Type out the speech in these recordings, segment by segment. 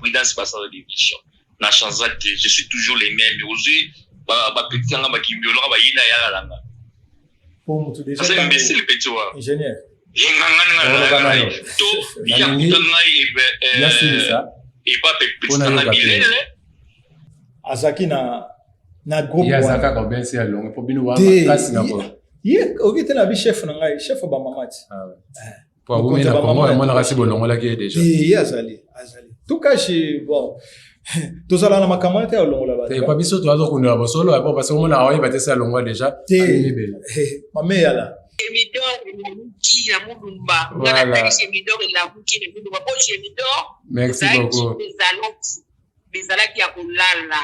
Prudence passe dans l'émission. Na chance je suis toujours les mêmes. Mais aujourd'hui, petit anga ba kimbiolo ba yina ya langa. Pour tout déjà. C'est imbécile petit wa. Ingénieur. To ya kutanga et pas petit anga bilele. Azaki na groupe. Ya zaka ko ben c'est long pour bino wa kasi na ko. Ye okite na bi chef na ngai chef ba mamati. Ah ouais. Pour vous na ko moi na kasi bolongo la ki déjà. Azali. Tout cas bon. Tous à la makamate au long là-bas. T'es pas biso toi donc on a solo après parce que on a ouais battu ça longue déjà. Ma mère là.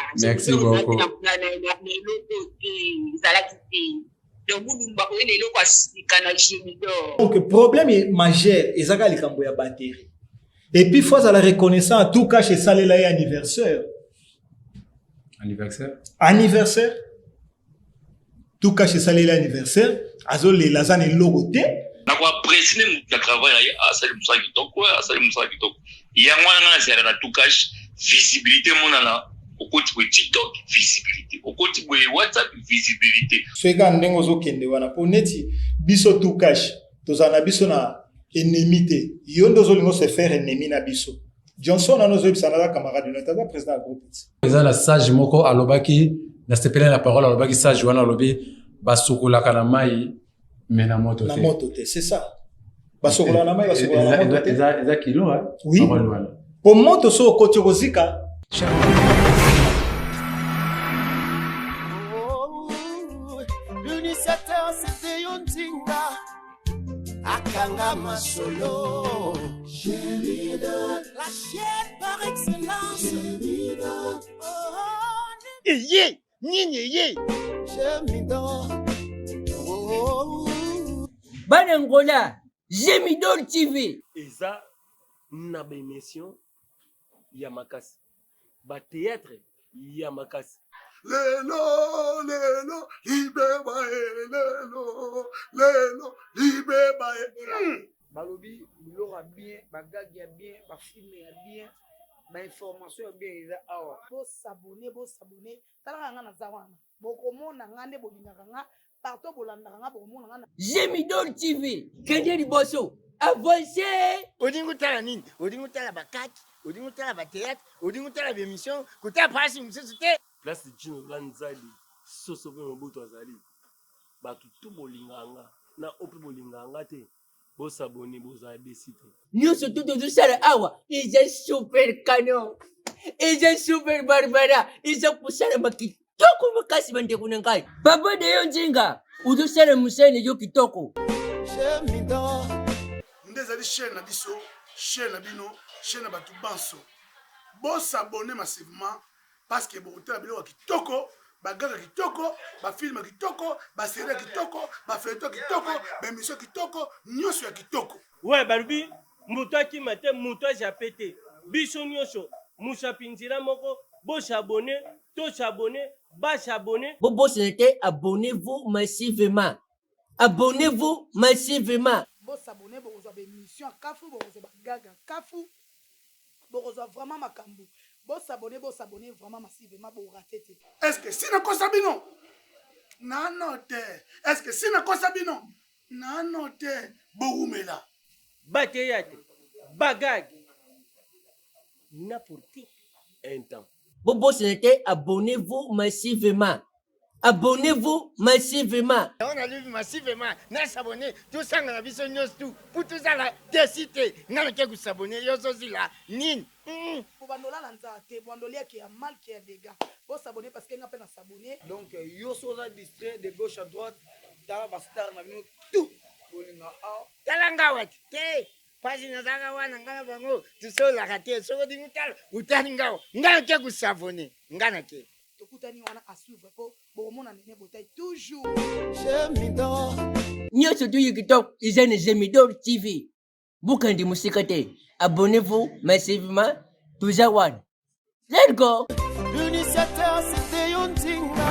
Merci beaucoup. Merci beaucoup. Donc le problème est majeur, ezaka likambo ya batterie. Et puis, il faut la reconnaissance, en tout cas, chez Salela et anniversaire. Anniversaire. Tout cas, chez Salela anniversaire. Azol les lasagne logoté. Na kwa presine mu travail asali musa kitoko, Il y a un zéro na tout cas visibilité monana. Au côté de TikTok, visibilité. Au côté de WhatsApp, visibilité. Ce gars ndengo zo kende wana pour neti biso tout cash. Tozana biso na ennemi te yondo zolingo se faire ennemi na biso Johnson a nos ebisana camarade notre président groupe président la sage moko alobaki na stepele la parole alobaki sage wana alobi basukola kana mai mena moto te c'est ça basukola na mai basukola na moto te eza kilo hein oui pour moto so côté rozika l'unisateur c'était yontinga Akanga Masolo, la chienne par excellence. Ye, ye, Banangola, Gemidor TV. Eza na émission Yamakas. Ba théâtre Yamakas. Lelo, libeba, lelo, libeba. Balobi, l'ora bien, bagagi bien, ba film bien, ba information bien eza awa. Bo s'abonner, tala nga na zawana. Boko mona ngande bolingaka nga, partout bolandaka nga boko mona nga. Gemidor TV, kende liboso. Avancez! Odingo tala nini? Odingo tala bakaki, odingo tala ba théâtre, odingo tala ba émission, kota pasi msesute. Place de Jino Lanzali, Sosobe Mobutu Azali, Batu tout bolinganga, na opi bolinganga te, bo s'abonner, bo za décider. Nous surtout de ça awa, ils sont super canon, ils sont super barbara, ils sont pour ça le kitoko makasi bande kunangai. Baba de yonjinga, udu sala musene yo kitoko. Ndezali chaîne na biso, chaîne na bino, chaîne na batu banso. Bo s'abonner massivement. Parce que bon, t'as bien kitoko, bagage kitoko, ba film kitoko, ba série kitoko, ba photo kitoko, ba émission kitoko, nyonso ya kitoko. Ouais, balubi, muto ki mate, muto japete. Biso nyonso, musa pinzira moko, bo s'abonner, to s'abonner, ba s'abonner. Bobo c'était abonnez-vous massivement. Abonnez-vous massivement. Bo s'abonner, bo reçoit émission Kafu, bo reçoit gaga Kafu. Bo reçoit vraiment makambu. Bon s'abonner vraiment massivement pour rater. Est-ce que si na kosabino? Non. Est-ce que si na kosabino? Non. Boumela. Bateyate. Bagag. N'importe un temps. Bobo c'était abonnez-vous massivement. Abonnez-vous massivement. On a lu massivement. Na s'abonner. Tout ça na biso nyos tout. Pour tout ça la décider. Na ke ku s'abonner yo sosi la. Nin. Pour bandola lanza te bandolia qui a mal qui a dégâts. Pour s'abonner parce qu'il n'a pas à s'abonner. Donc yo sosa distrait de gauche à droite. Dans la star na bino tout. Talanga wat. Te. Pasi na zanga wana ngana bango. Tu so la raté. So di mutal. Utani ngao. Ngana ke ku s'abonner. Ngana ke. Tokutani wana à suivre pour bomona nene botai toujours. Nyoso tu yikitok izene Gemidor TV. Bukandi musikate. Abonnez-vous massivement. Tuzawan. Let's go. L'unisateur c'était yontinga.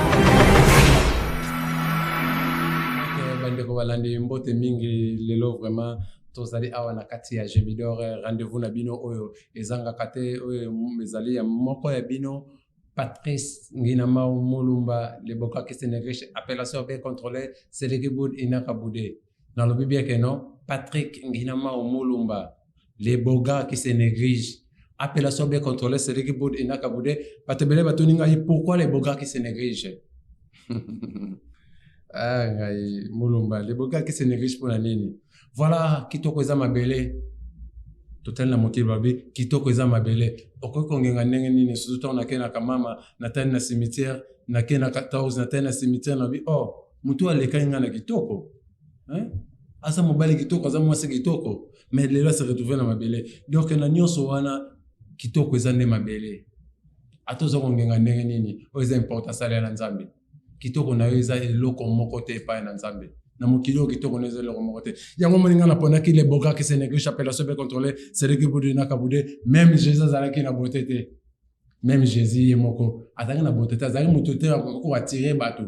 Bandeko balandi mbote mingi lelo vraiment tozali awa na kati ya Gemidor rendez-vous na bino oyo ezanga kate oyo ezali ya moko ya bino Patrice Nginama Mulumba le boka qui se néglige appellation bien contrôlée c'est le Boud Inaka Boudé dans le bible que non Patrick Nginama Mulumba les boga qui se néglige appellation bien contrôlée c'est le Boud Inaka Boudé patebele batoninga pourquoi les boga qui se néglige ah ngai Mulumba les boga qui se néglige pour la nini voilà kitoko eza mabele total na mokili babi kitoko eza mabele okoko ngenga ndenge nini surtout na kena kamama na tani na cimetière na kena 14 na tani na cimetière na bi oh mutu aleka nga na kitoko hein asa mobali kitoko asa mwasi kitoko mais lelo se retrouver na mabele donc na nyonso wana kitoko eza nde mabele atozo ngenga ndenge nini o eza importance ala na nzambe kitoko na yo eza eloko moko te pa na nzambe na mokilo kitoko na eza eloko moko te yango moninga na pona ki le boga qui se néglige appellation bien contrôlée c'est le Boud Inaka Boudé même Jésus azalaki na beauté te même Jésus ye moko azalaki na beauté te azalaki moto te ko attirer bato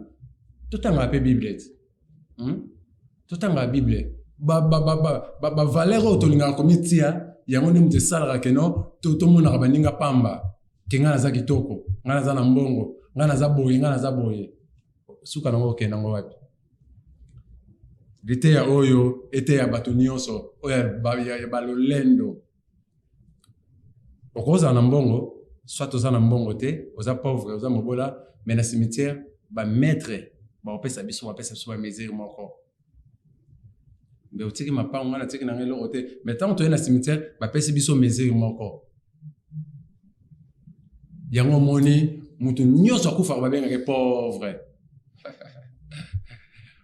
totanga pe bible totanga bible ba valeur to linga komitia yango ni mte salaka keno to mona ka baninga pamba kinga na za kitoko ngana za na mbongo ngana za boye suka nango kena ngo wapi lite ya oyo ete ya bato nyonso oyo ya balolendo okoza na mbongo soit oza na mbongo te oza pauvre oza mobola mais na cimetière ba maître ba opesa biso ba mesure moko mais otiki mapango ngana tiki na ngelo te mais tant to na cimetière ba pesa biso mesure moko yango moni mutu nyonso akufa ba benga ke pauvre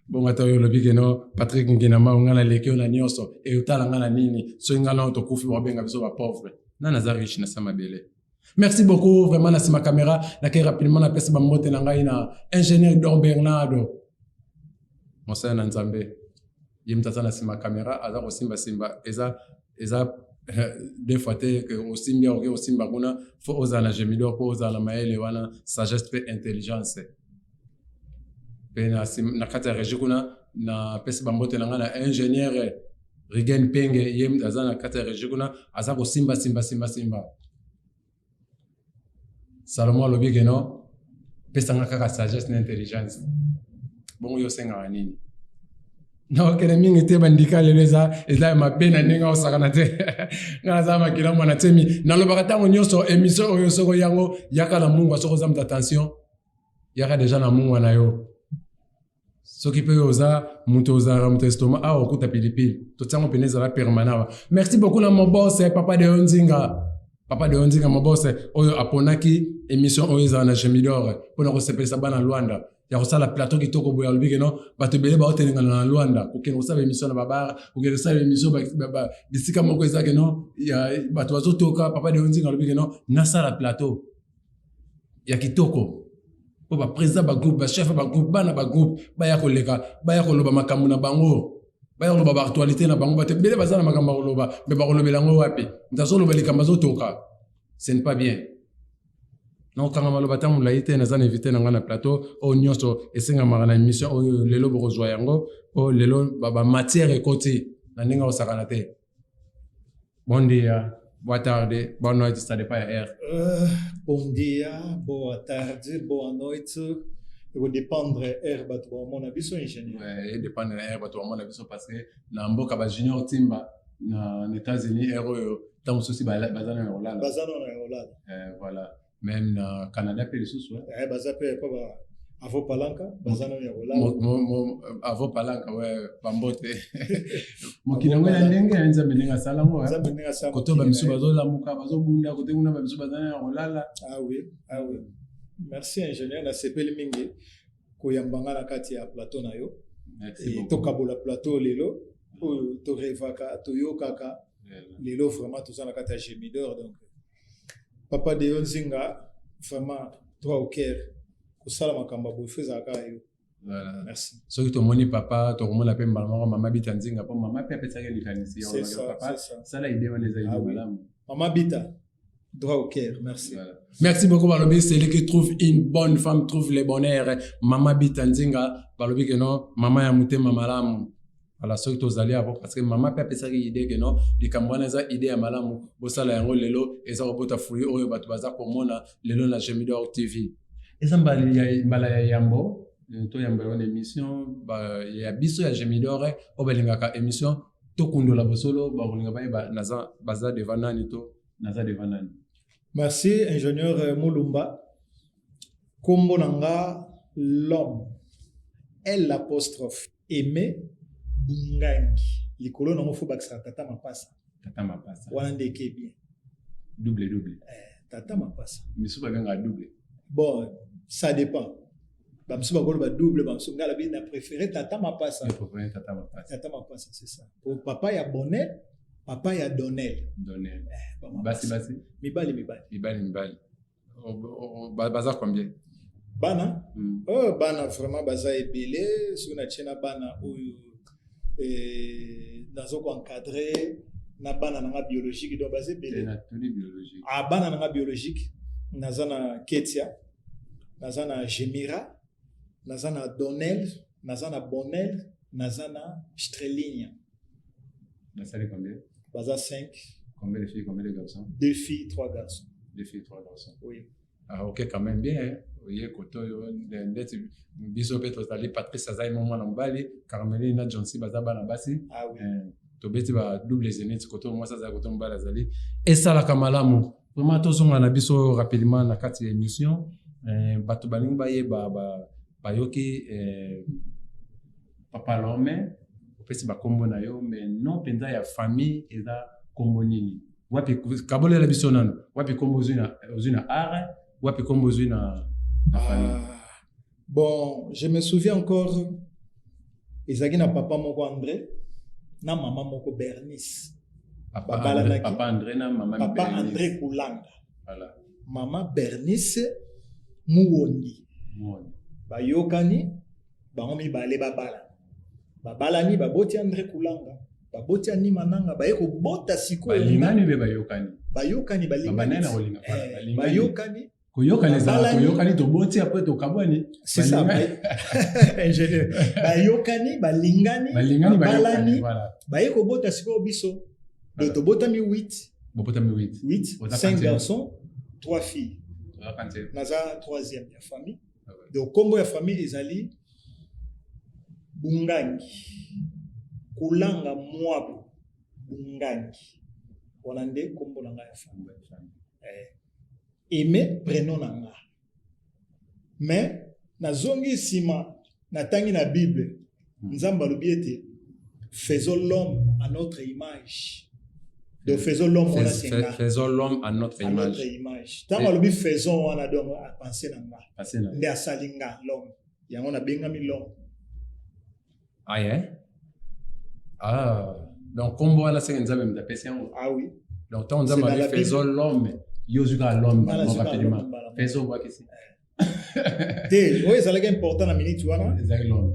bon ata yo lobi keno Patrick Nginama ngana lekeo na nyonso e utala ngana nini so ngana to kufi ba benga biso ba pauvre na naza riche na sama bele. Merci beaucoup vraiment na sima caméra na kay rapidement na pesa ba mote na ngai na ingénieur Don Bernardo Mosa na Nzambe yimtata na sima caméra aza ko simba eza des fois que osimbia o simba kuna fo ozana Gemidor po ozana maele wana sagesse pe intelligence pena na kati ya régie kuna na pesa bambote na ngana ingénieur Rigen Penge yem azana kati ya régie kuna aza ko simba Salomon lobi keno pesa ngaka ka sagesse na intelligence bongo yo senga nini no kene mingi te bandika leleza eza mabena ninga osakana te ngana za makila mwana temi na lobaka tango nyonso émission oyo soko yango yaka na mungu soko za mta attention yaka déjà na mungu na yo soki pe oza muto oza muto estoma a okuta pilipili to tsango peneza la permanent. Merci beaucoup na mon boss papa de Onzinga mon boss oyo aponaki émission oyo za na Gemidor pona ko sepelisa bana Luanda ya ko sala plateau kitoko boya lobi keno bato bele ba otelinga na Luanda ko keno sala émission na baba ko keno sala émission ba bisika moko ezake no ya bato bazotoka papa de Onzinga lobi keno na sala plateau ya kitoko po ba président ba groupe ba chef ba groupe bana ba groupe ba ya koleka ba ya koloba makambo na bango ba ya koloba ba actualité na bango bato bele bazana makambo koloba me ba kolobela ngo wapi ntazo loba likambo zotoka ce n'est pas bien. Non, quand on va t'en laïté, nous avons invité dans le plateau, au nyonso, et c'est dans la émission, au lelo borozwa yango, au lelo baba matière et côté, na ninga osakanate. Bon dia, boa tarde, boa noite, ça dépend air. Bon dia, boa tarde, boa noite. Il va dépendre air batwa mon avis ingénieur. Ouais, il dépend de air batwa mon avis parce que na mboka ba junior timba na États-Unis air tant souci bazana na Hollande. Voilà. Même na Canada pe lisusu bazape pa ba avo palanka bazana ya Hollande avo palanka bambote mokina ngwana ndenge anza meninga sala ngo koto ba misu bazola muka bazobunda kote kuna ba misu bazana ya Hollande. Ah oui merci ingénieur na sepeli mingi koyambanga na kati ya plateau na yo et to kabola plateau lelo to revaka to yokaka lelo vraiment tout ça na kati ya Gemidor donc papa de Onzinga vraiment toi au cœur ko sala makamba bo feza ka yo. Voilà, merci. Soki to moni papa to mona pe mbalama mama bita Nzinga po mama pe apesa ke likanisi ya papa ça la idée wana za idée malamu mama bita droit au cœur. Merci. Voilà. Merci beaucoup Balobi, c'est lui qui trouve une bonne femme trouve le bonheur. Mama bita Nzinga Balobi que non, maman ya mutema malamu. Voilà, ceux qui ont allé avant, parce que maman peut appeler idée que non, les Camerounais ont idée à Malamou, Bossala Yango Lelo, et ça robot a fouillé, Oyo Batubaza, comme on a Lelo na Gemidor TV. Et ça m'a dit, Yambo, to Yambo, une émission, il y a Bisso, il y a Gemidor, Obelingaka émission, to Kundo la Bosolo, Barulinga, Naza, Baza de Vanani, to Naza de Vanani. Merci, ingénieur Moulumba. Kombo Nanga, l'homme, L l'apostrophe, aimé, Bungangi. Likolo nango fo bakisa tata mapasa. Tata mapasa. Wana ndeke bien. Double. Tata mapasa. Misu ba benga double. Bon, ça dépend. Bamsu ba golo ba double, bamsu ngala bi na préféré tata mapasa. Je préfère tata mapasa. Tata mapasa, c'est ça. Pour papa ya Bonnet, papa ya Donnel. Donnel. Basi. Mibali. Baza combien? Bana? Oh, bana vraiment baza ebele, suna chena bana oyo nazo ko encadrer na bana na biologique do basé belé na toni biologique bana na biologique nazana Ketia nazana Gemira nazana Donnel nazana Bonel nazana Strelinia. Ça fait combien? Baza 5. Combien de filles, combien de garçons? 2 filles, 3 garçons. 2 filles, 3 garçons. Oui. Ah, ok, quand même bien, hein. Oui, koto biso peut aller Patrice Azaï moment na mbali Carmeline na Johnson bazaba na basi ah oui to beti ba double zénith koto moi ça za koto mbala zali et ça la kamalamu vraiment to zonga na biso rapidement na kati émission bato balingi baye ba yoki papa l'homme opesi ba kombo na yo mais non penza ya famille eza kombo nini wapi kabole la biso nano wapi kombo uzina are wapi kombo uzina bon, je me souviens encore, Ezagi na papa moko André, na maman moko Bernice. Papa André na maman Bernice. Papa André Koulanga. Voilà. Maman Bernice Mouondi. Bayokani, baomi bale babala. Babalani baboti André Koulanga. Baboti ani mananga bayeko bota siko. Balingani be bayokani. Bayokani balingani. Bayokani. Koyokani to boti après to kabani. C'est ça. Ingénieur. Bayokani, balingani, balani. Voilà. Bayeko bota siko biso. Donc to bota mi 8. Bota mi 8. 5 garçons, 3 filles. Naza 3e ya famille. Donc kombo ya famille ezali Bungangi. Kulanga Mwabo. Bungangi. Onande kombo nanga ya famille. Aimé prénom nanga. Mais nazongi sima natangi na Bible. Nzamba lobiete faisons l'homme à notre image. Donc faisons l'homme on a senga. Faisons l'homme à notre image. Tant lobi faisons on a donc à penser nanga. Nde asalinga l'homme. Yango na bengami l'homme. Ah yeah. Ah donc combo ala senga nzamba mtapesi yango. Ah oui. Donc tant nzamba faisons l'homme. Yozuka l'homme rapidement. Faisons voir qu'ici. Té, oui, ça est important la minute wana.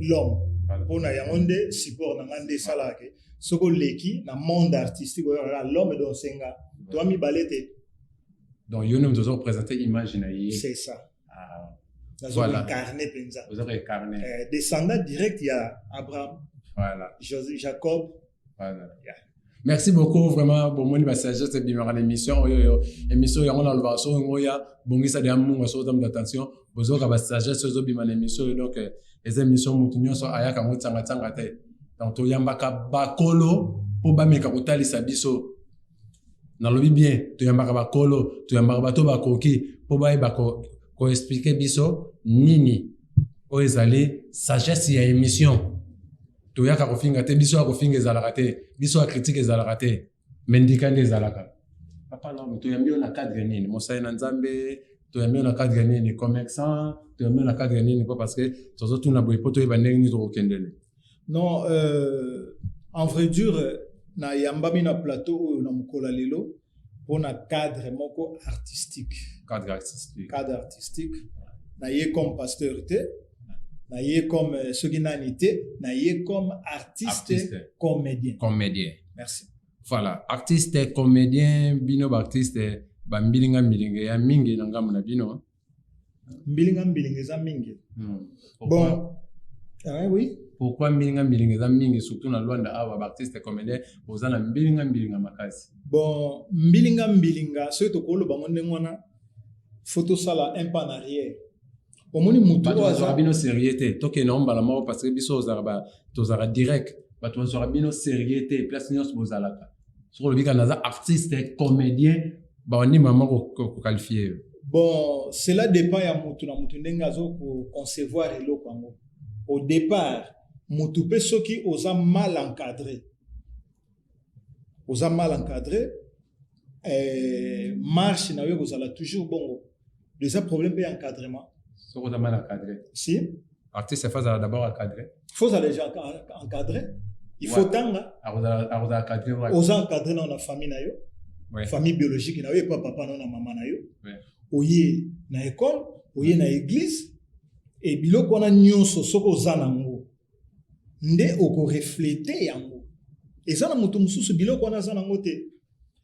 L'homme. Pour na yonde support na ngande sala ke. Soko leki na monde artistique l'homme don senga. Toi mi balete. Donc yono nous avons présenté image na yi. C'est ça. Ah. Voilà. Incarné penza. Vous avez incarné. Descendant direct il y a Abraham. Voilà. Jacob. Voilà. Yeah. Merci beaucoup vraiment pour mon message de bien l'émission émission ya on a le vaso ngoya bongisa de amu so dam d'attention bozo ka sagesse so bien l'émission donc les émissions mutunyo so ayaka ngotanga tanga te donc to yambaka bakolo po ba meka kotalisa biso na lobi bien to yambaka bakolo to yambaka bato bakoki po ba ko expliquer biso nini o ezali sagesse ya émission to yaka kofinga te biso kofinga ezalaka te biso critique ezalaka te mendikande ezalaka papa non to yambi na cadre nini mosai na nzambe to yambi na cadre nini commerçant to yambi na cadre nini parce que tozo tuna boy poto yeba ndenge to kokendele non en vrai dur na yambami na plateau na mukola lelo pona cadre moko artistique cadre artistique na ye comme pasteur te na ye comme soginanité na ye comme artiste comédien merci voilà artiste comédien bino ba artiste ba mbilinga ya mingi na ngamu na bino mbilinga za mingi bon oui pourquoi mbilinga za mingi surtout na Luanda awa ba artiste comédien ozana mbilinga makasi. Bon, mbilinga so to kolo bango ndengwana photo sala un pas en arrière. Omoni mutu oza bino sérieuté toke na mbala moko parce que biso ozara tozara direct bato ozara bino sérieuté place nyos bozalaka. Sur le bika naza artiste comédien ba oni mama ko qualifier. Bon, cela dépend ya mutu na mutu ndenga zo ko concevoir eloko yango. Au départ, mutu pe soki oza mal encadré. Oza mal encadré, marche na yo ozala toujours bongo. Déjà problème pe encadrement. So oza mal encadré. Si artiste faut d'abord encadré. Faut déjà encadré. Il faut tanga. Oza encadré. Oza encadré dans la famille na yo. Ouais. Famille biologique na yo, pas papa na maman na yo. Ouais. Oye na école, oye na église et biloko na nyonso soko zana ngo. Nde oko refléter yango. Ezana mutu mususu biloko na zana ngo te.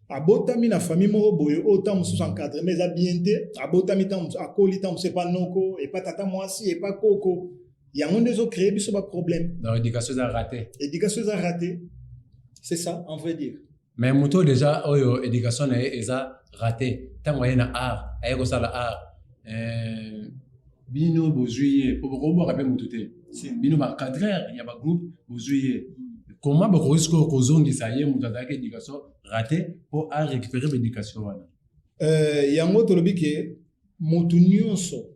Abotami na famille moko boye autant mususu encadré mais a bien te. Abotami tam akoli tam c'est pas noko et pas tata mwasi et pas koko. Yango ndezo créer biso ba problème. Dans l'éducation a raté. L'éducation a raté. C'est ça en vrai dire. Mais muto déjà oyo éducation na eza raté tant moyen na art ayeko sala art bino bozuye po ko rappeler mututé bino ba cadreur ya ba groupe bozuye comment ba risque ko zongisa ye mutata ke éducation raté pour à récupérer l'éducation wana yango tolobi ke mutu nyonso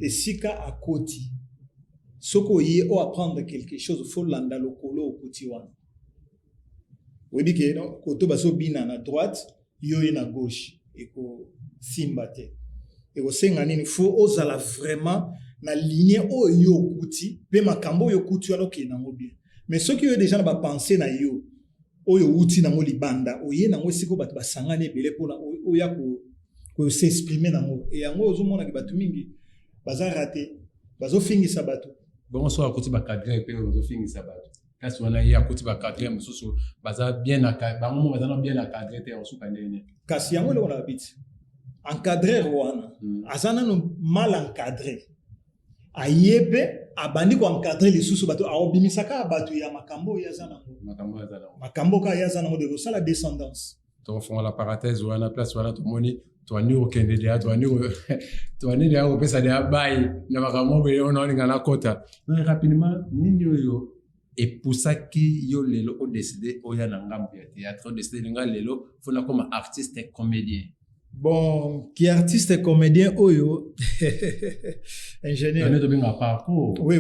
esika akoti soko ye o apprendre quelque chose faut landa lokolo okoti wana. Oui, que non, koto baso bina na droite, yo na gauche, et ko simbate. Et au sengani il faut ozala vraiment na ligne o yo kuti, pe makambo yo kuti wana ke na bien. Mais ceux qui ont déjà na ba penser na yo, o yo uti na mo libanda, o ye na ngo siko bato basangane belé pona o ya ko s'exprimer na ngo. Et yango ozomona ke bato mingi baza raté, bazo fingisa bato. Bon so akoti ba cadre pe bazo fingisa bato. Kasi wana ya kuti ba cadre mususu baza bien bango baza bien encadré te osuka ndene. Kasi yango le on habite. Encadré wana, azana no mal encadré. Ayebe abandi ko encadré les sous bato a obimisaka bato ya makambo ya zana ngo. Makambo ka ya zana ngo de ça la descendance. To font la parenthèse wana place wana to moni to ani o kende dia to ani dia o pesa dia bai na makambo be ona ninga na kota. Mais rapidement nini yo et pour ça qui yo lelo o décidé o ya na ngambo ya théâtre o décidé nga lelo fona comme artiste et comédien. Bon, qui artiste et comédien oyo ingénieur. On est de un parcours. Oui,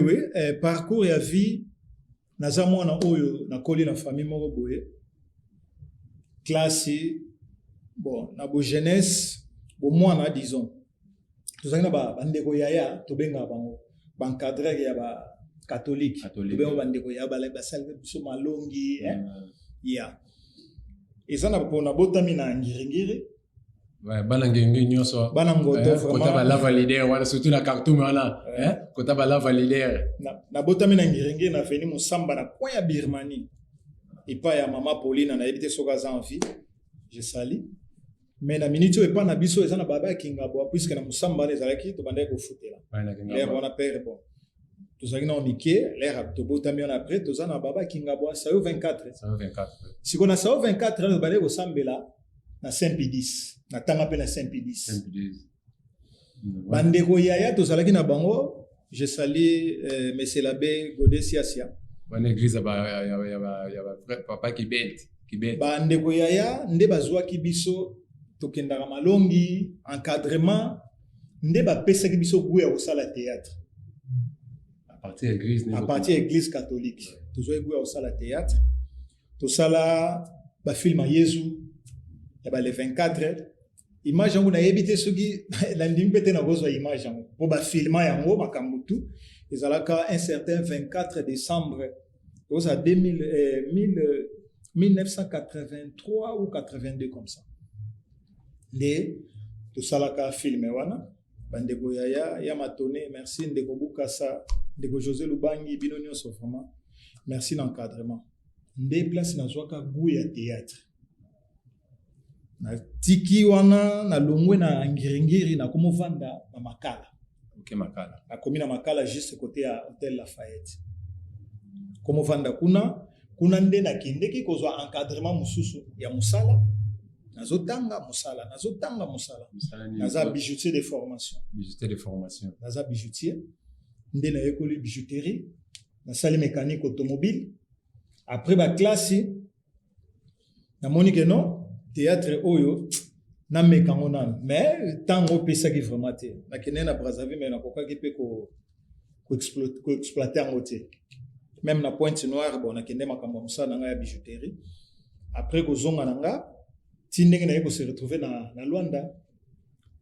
parcours et vie naza mwana oyo na koli na famille moko boye. Classe bon, na bo jeunesse, bo mwana disons. Tozanga ba ndeko yaya to benga bango. Bancadrer ya ba catholique. To benga ba ndeko ya ba la basal biso malongi, ya. Ezana pona botami na ngiringiri. Ouais, bana ngengi nyoso bana ngoto vraiment kota ba la validaire wala surtout na cartoon wana kota ba la validaire na botami na ngiringi na feni musamba na point ya Birmanie et pas ya mama Pauline na ebité soka za envie je sali mais na minute et pas na biso ezana baba kingabo puisque na musamba les alaki to bandai ko futela l'air on a père bon to zaki na omike l'air to botami on après to zana baba kingabo ça 24 si on a ça 24 le bandai ko sambela na Saint-Pédis na tanga pe na Saint-Pédis bandeko yaya tozalaki na bango je salue monsieur l'abbé Godé Siasia bonne église ba papa qui bête bandeko yaya nde bazwaki biso tokendaka malongi encadrement nde bapesaki biso goût ya kosala théâtre à partir église catholique tozwaki goût ya kosala théâtre tosala bafilme ya Yesu ya ba le 24 image yango na yebite soki la ndimi pete na kozwa image yango po ba filma yango makambo tu ezalaka un certain 24 décembre oza 1983 ou 82 comme ça nde tosalaka filme wana bandeko ya matone merci ndeko Bukasa ndeko José Lubangi bino nyonso vraiment merci l'encadrement nde place nazwaka goût ya théâtre na tiki wana na longwe na ngiringiri na komovanda na Makala. OK Makala. Na komi na Makala juste côté à hôtel Lafayette. Comme vanda kuna nde nakendeki kozwa encadrement mususu ya musala. Nazotanga musala. Naza bijoutier de formation. Naza bijoutier. Nde na école bijouterie. Na salle mécanique automobile. Après ma classe, na monique non théâtre oyo na mekamona. Mais tango pesa ki vraiment te. Na kene na Brazzaville mais na koka ki pe ko exploiter en côté. Même na Pointe-Noire bon na kende makambo musala na ya bijouterie. Après ko zonga nanga tindenge na yeko se retrouver na Luanda.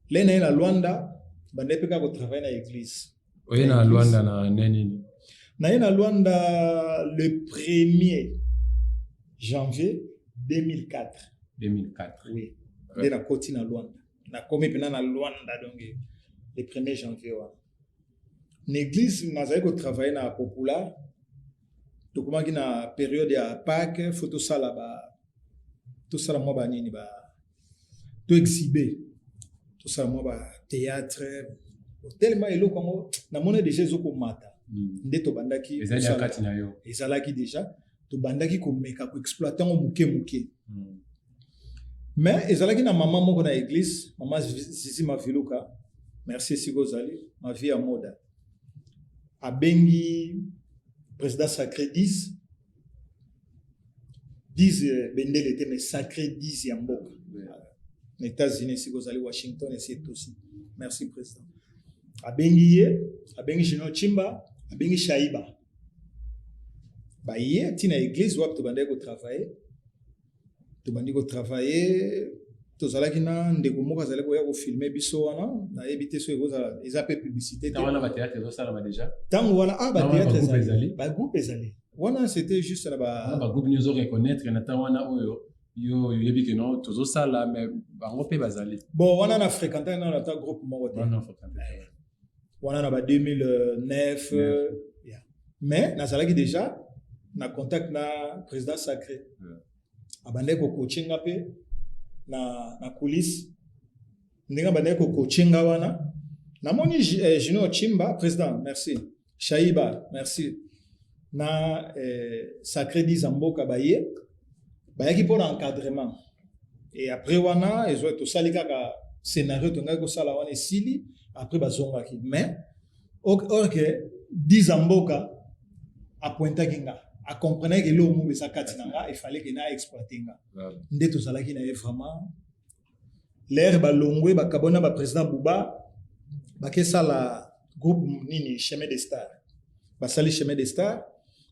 Lena na Luanda bandepeka ko travailler na église. Oye na Luanda na neni. Na Luanda le 1er janvier 2004. 2004. Oui. Ouais. Na koti na Luanda. Na komi pena na Luanda donc le 1er janvier wa. L'église na zaiko travailler na Popular. To kuma na période ya Pâques, photo sala ba tout ça moi ba nini ba to exhiber. Tout ça moi ba théâtre tellement elo comme na mona déjà zoko mata. Nde to bandaki ezalaki déjà to bandaki ko meka ko exploiter ngo muke. Mais ezalaki na maman moko na église, maman Zizi Maviluka. Merci Sigozali, ma vie à moda. Abengi président sacré 10 bendel était mais sacré 10 ya mboka. Les États-Unis Sigozali Washington et c'est aussi. Merci président. Abengi Jino Chimba, abengi Shaiba. Ba yé tina église wap to bandeko travailler. To bandeko travailler, to zalaki na ndeko moko azali ko ya ko filmer biso wana, na ebité so ekozala ezape publicité. Ta wana ba théâtre zo sala ba déjà. Tango wana ba théâtre ezali. Ba groupe ezali. Wana c'était juste na ba groupe nous reconnaître na ta wana oyo. Yo yebi que non tozo sala mais bango pe bazali. Bon wana na fréquenter na ta groupe moko te. Wana fréquenter. Wana na ba 2009 yeah. Mais nazalaki déjà na contact na président sacré. Abande ko coachinga pe na coulisse. Ndinga bande ko coachinga wana. Na moni Jino Chimba président merci. Shaiba merci. Na sacré di Zamboka baye. Bayaki pour l'encadrement. Et après wana ezo to salika ka scénario to ngako sala wana sili après bazonga ki. Mais or que 10 Zamboka a pointa kinga. A comprendre que l'homme est sa katinanga, il fallait qu'il ait exploité. Ndé tout ça là qui n'a vraiment l'air balongwe ba kabona ba président Bouba ba ke sala groupe nini chemin des stars. Ba sali chemin des stars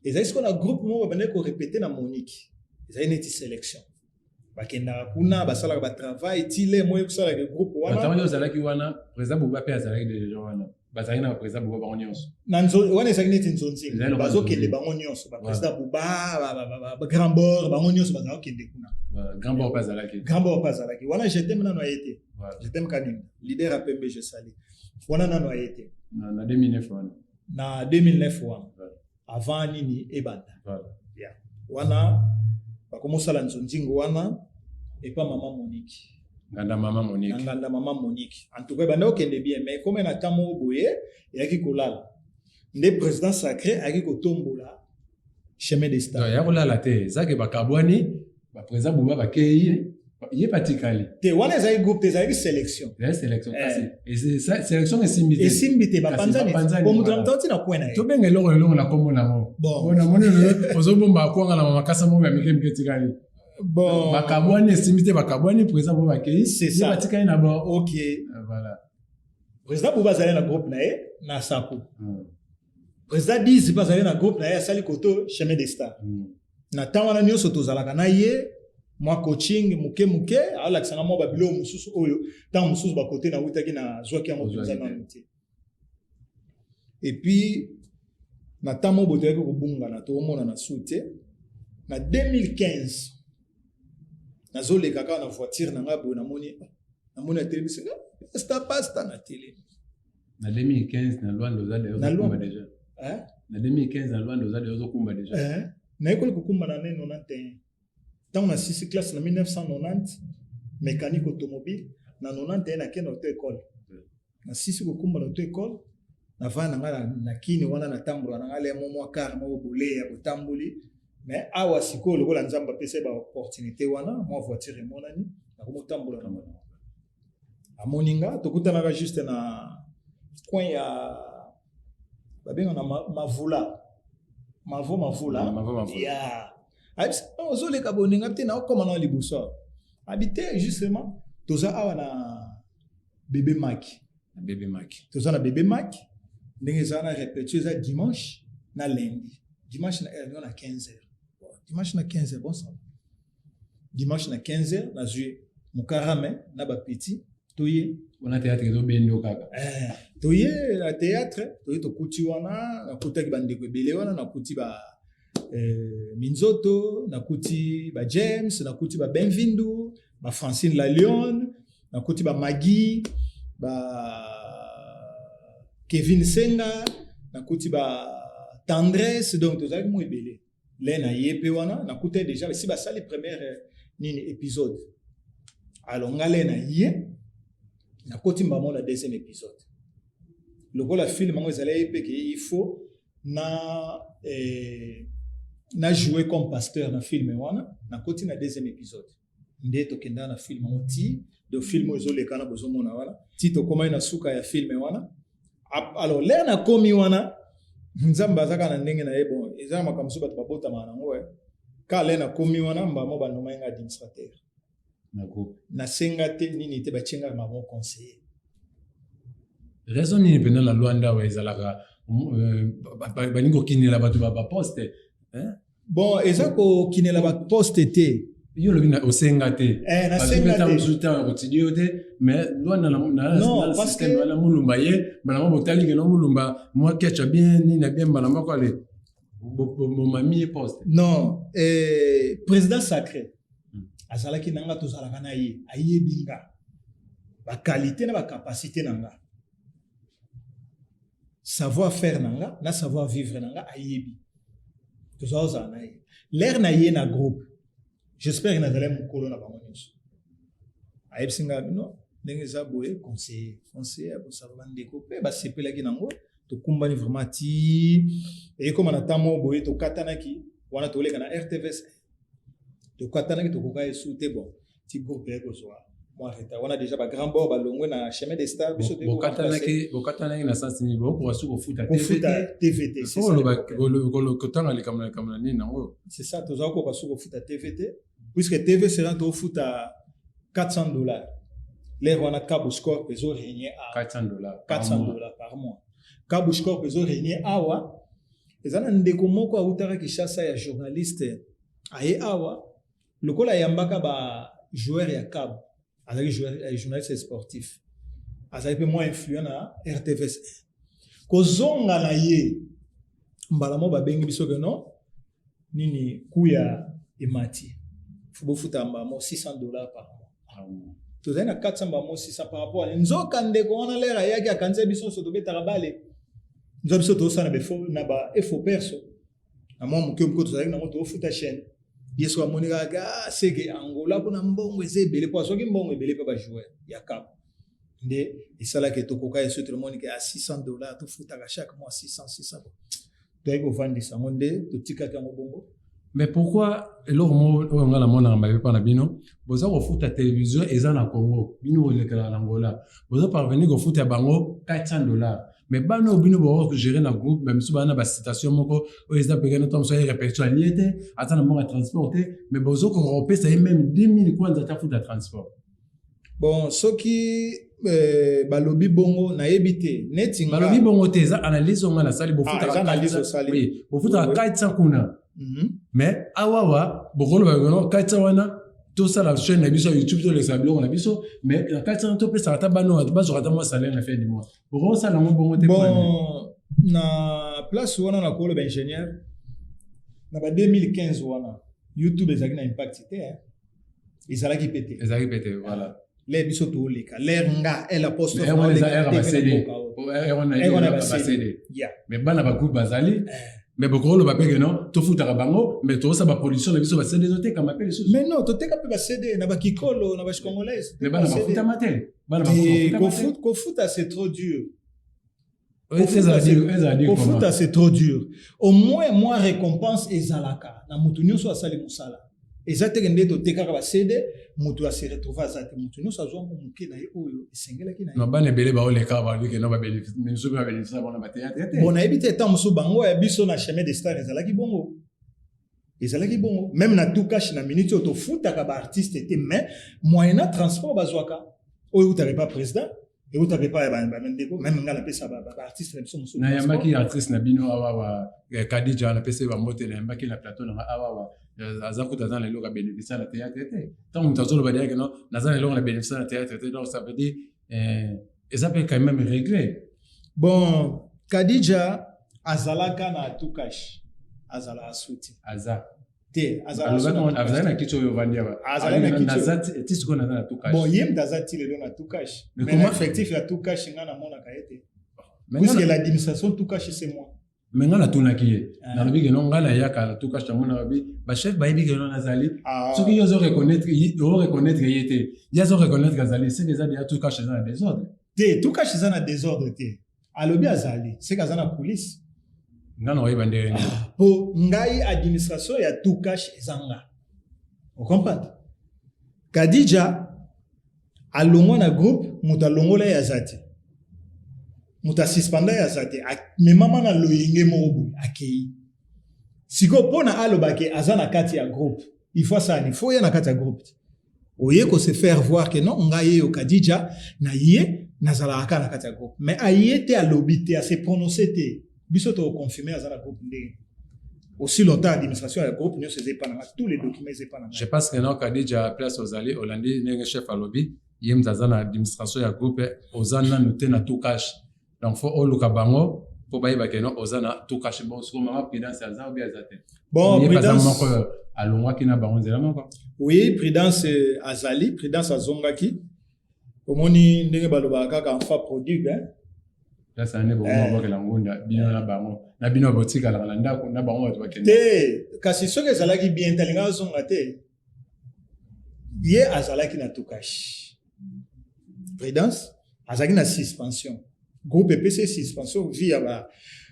et ça est-ce qu'on a groupe mo ba ko répéter na Monique. Ça une petite sélection. Ba kenda kuna ba sala ba travail tile mo ko sala ke groupe wana. Ba sala ki wana président Bouba pe azala de gens wana. Bazali na président Bouba bango nyonso. Nanzo wana ezali neti nzonzi. Bazo kende bango nyonso. Ba président Bouba ba grand bord bango nyonso bazali kende kuna. Grand bord bazalaki. Grand bord bazalaki. Wana j'étais na noyété. J'étais mkanim. Leader a PMB je sali. Wana na noyété. Na 2009 wana. Na 2009 wana. Avant nini ebanda. Yeah. Wana ba komosa la nzonzingo wana et pas maman Monique. Nganda mama Monique. Nganda mama Monique. En tout cas, banda okende bien, mais comme na tamo boye, yaki kolala. Nde président sacré yaki kotombola chemin des stars. Ya kolala te, zake bakabwani, ba président Bouba bakei, yé patikali. Te wana za groupe te za sélection. Ya sélection kasi. Et c'est sélection esimbité. Esimbité ba panzani. Pour mutu mtoti na kwena. To benga longo na kombo na mo. Bon. Na moni ozobomba kwanga na mama kasa mo ya mikemike tikali. Bon, bakabwani estimité bakabwani président Bouba bakei c'est ça batikali na bon OK voilà président Bouba zali na groupe na na sapo président Diz pas zali na groupe na sali koto chemin des stars na tawana nyoso tozalaka na ye moi coaching muke ala kisanga mo babilo mususu oyo tant mususu ba côté na utaki na zwaki yango tuza na muté et puis na tamo botoyaki kobunga na to mona na soute na 2015 nazole kaka na voiture na ngabo na moni la télévision pasta na télé na 2015 na Luanda ozade ozokumba déjà na 2015 na Luanda ozade ozokumba déjà na école kokumba na 91 tant na 6 classe na 1990 mécanique automobile na 91 na kena auto école na 6 kokumba na auto école navanda nga na kini wana na tambola na nga le mwa kar moko boule ya botamboli mais awa sikoyo lokola nzambe apesa ba opportunité wana mwa voiture emonani nakomotambola na mwana amoni nga tokutanaka juste na coin ya babenga na mavula ya ozoleka boninga te naokoma na liboso habite justement toza awa na bébé maki toza na bébé maki ndenge eza na répétition eza dimanche na lundi dimanche na heure na 15h dimanche na 15h bon ça dimanche na 15h na jouer mokarame na ba petit toye wana théâtre zo bendo kaka toye na théâtre toye tokuti wana nakutaki bandeko ebele wana nakuti ba Minzoto nakuti ba James nakuti ba Benvindu ba Francine la Lyon nakuti ba Maggie ba Kevin Senga nakuti ba Tendresse donc tozaki mo ebele lena yepe wana nakuti déjà si ba sali première nini épisode alors ngale na ye nakuti mbamo na deuxième épisode lokola film ngo ezala yepe ke il faut na jouer comme pasteur na film wana nakuti na deuxième épisode nde tokenda na film ngo ti de film ezoleka na bozomona wana ti tokoma na suka ya film wana alors l'air na komi wana nzamba zaka na ndenge na yebo eza makamso bato babota mana ngo ka l'air na komi wana mbamo banoma nga administrateur na senga te nini te bachenga mamo conseiller raison nini pena la Luanda wa ezalaka baningo kinela bato ba poste bon eza ko kinela ba poste te yo lo bina osenga te na senga te mzuta ko tidio te mais Luanda na système wala mulumba ye bana botali ke no mulumba moi kecha bien ni na bien bana mako ale mo mami poste non président sacré azalaki nanga tozalaka na ye ayebinga ba qualité na ba capacité nanga savoir faire nanga na savoir vivre nanga ayebi tozaoza na ye l'air na ye na groupe j'espère na zale mukolo na bango nyonso ayebsinga bino ndenge eza boye conseiller pour savoir ndeko pe basepelaki nango tokumbani vraiment ti ekoma na tamo boye tokatanaki wana toleka na RTVS tokatanaki tokoka esu te bon ti groupe ekozwa moi reta wana déjà ba grand bord balongwe na chemin des stars biso te bokatanaki na sens ni bo pour suko futa TVT c'est ça le kotanga le kamana nini nango c'est ça toza ko suko futa TVT puisque TV sera to futa $400 l'air wana Cabo Score peso régner à $400 par mois Cabo Score peso régner awa ezana ndeko moko autara Kinshasa ya journaliste aye awa lokola yambaka ba joueur ya Cabo azali journaliste sportif azali pe moins influent na RTVS kozonga na ye mbala mo babengi biso ke non nini kuya emati fubo futa mbamo $600 par mois tozali na 400 mbamo 600 par rapport à nzoka ndeko wana lera yaki akanza biso so tobetaka bale nzo biso tosana na ba faux perso na mo muke mko tozali na mo tofuta chaîne yeso amonika ga seke Angola kuna mbongo ezebele po soki mbongo ebele pe ba joueur ya Cap nde isala ke tokoka yeso tout le monde ke à $600 to futaka chaque mois 600 donc au vendre ça monde to tikaka mbongo. Mais pourquoi alors moi on a la mona mba pa na bino boza ko futa télévision eza na Congo bino o lekala na Angola boza parvenir ko futa bango $400 mais bano bino bo gérer na groupe même si bana ba citation moko o eza pegana tom so répétition aliete atana mo transporter mais bozo ko romper ça même 10,000 kwanza ta futa transport bon soki balobi bongo na yebite netinga balobi bongo te za analyse on na sali bo futa analyse sali oui bo futa 400 kuna mais awawa bokolo ba 400 wana tout ça la chaîne na biso YouTube to les sablons na biso mais la 400 to pe ça ta bano ba zo rata mo salaire na fin du mois bon ça na mo bongo te bon na place wana na kolo ba ingénieur na ba 2015 wana YouTube ezaki na impact te hein ezalaki pété voilà les biso to leka l'air nga elle apostrophe mais bana ba groupe bazali mais beaucoup le papier non to futa bango mais to ça ba production na biso ba CD zote comme appelle les mais non to teka pe ba CD na ba kikolo na ba congolaise mais bana ba futa matel ko futa c'est trop dur Kofuta c'est trop dur. Au moins récompense ezalaka na mutu nyonso asali musala. Ezate ndeto tekaka ba cede mutu a se retrouver azate mutu nyonso azwa muke na ye oyo esengela kina. Na bana belé ba oleka ba lui que no ba bénéfice mais nous ba bénéfice ba na théâtre. Bon na ebite tant musu bango ya biso na chemin de star ezalaki bongo. Ezalaki bongo même na tout cash na minute auto futa ka ba artiste était mais moyen transport bazwaka. Oyo utare pas président. Et vous n'avez pas même ngala pesa ba artiste na biso musu. Na yambaki artiste na bino awa Kadija na pesa ba moto na yambaki na plateau na awa azakuta dans les loga bénéfice na théâtre. Tant on tazolo ba dire que non na za les loga bénéfice na théâtre donc ça veut dire ça peut quand même régler. Bon, Kadija azalaka na tout cash. Azala asuti. Aza. Te azala. Azala na kicho yo vandia ba. Azala na kicho. Nazati tisiko na tout cash. Bon, yem dazati le na tout cash. Mais l'effectif ya tout cash ngana mona kaete. Puisque l'administration tout cash c'est moi. Mais ngana tunaki na lobi que non ngana yaka tout cash mona babi ba chef ba yebi que non azali. Ce qui yo reconnaître yete. Yazo reconnaître azali c'est déjà dia tout cash dans désordre. Te tout cash dans désordre te. Alobi azali, c'est kazana police. Ngana oyi bandere ni. Po ngai administration ya tout cash ezanga. Vous comprenez? Kadija alongo na groupe muta longola ya zati. Muta suspenda ya zati. Me mama na loyenge morobu akei. Siko pona alobake azana kati ya groupe. Il faut ça, il faut ya na kati ya groupe. Oye ko se faire voir que non ngai yo Kadija na ye nazala aka na kati ya groupe. Mais ayete alobite a se prononcer te. Biso to confirmer azana groupe ndenge. Aussi longtemps l'administration du groupe ne faisait pas tous les documents étaient pas. Je pense que non Kadija place aux alliés hollandais n'est chef à lobby yem zazana administration du groupe ozana noté na tout cash. Donc faut oluka bango pour bailler que non ozana tout cash bon ce comment prudence azana bien azate. Bon prudence alongwa kina bango nzela moko. Oui, prudence azali, prudence azongaki. Omoni ndenge baloba kaka en fa produit hein. Là ça n'est pas bon que la ngonda bien na bango. Na bino botika la ndako na bango watu bakende. Te kasi soki ezalaki bien talinga zonga te. Ye azalaki na tout cash. Prudence azalaki na suspension. Groupe PC suspension via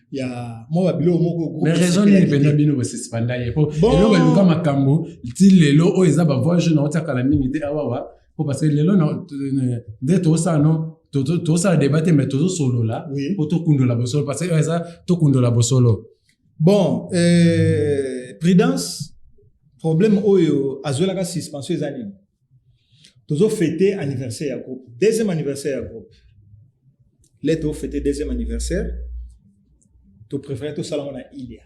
ya mo bilo moko groupe. Mais raison ni pena bino bo suspenda ye po. Elo ba luka makambo ti lelo o eza ba voix jeune otaka la mingi te awawa po parce que lelo no de to ça non tout ça débattre mais tout solo là pour tout kundo la bosolo parce que ça tout kundo la bosolo. Bon prudence problème oyo azola ka suspension ezani tozo fêter anniversaire ya groupe deuxième anniversaire ya groupe leto fêter deuxième anniversaire to préférer to sala na Ilia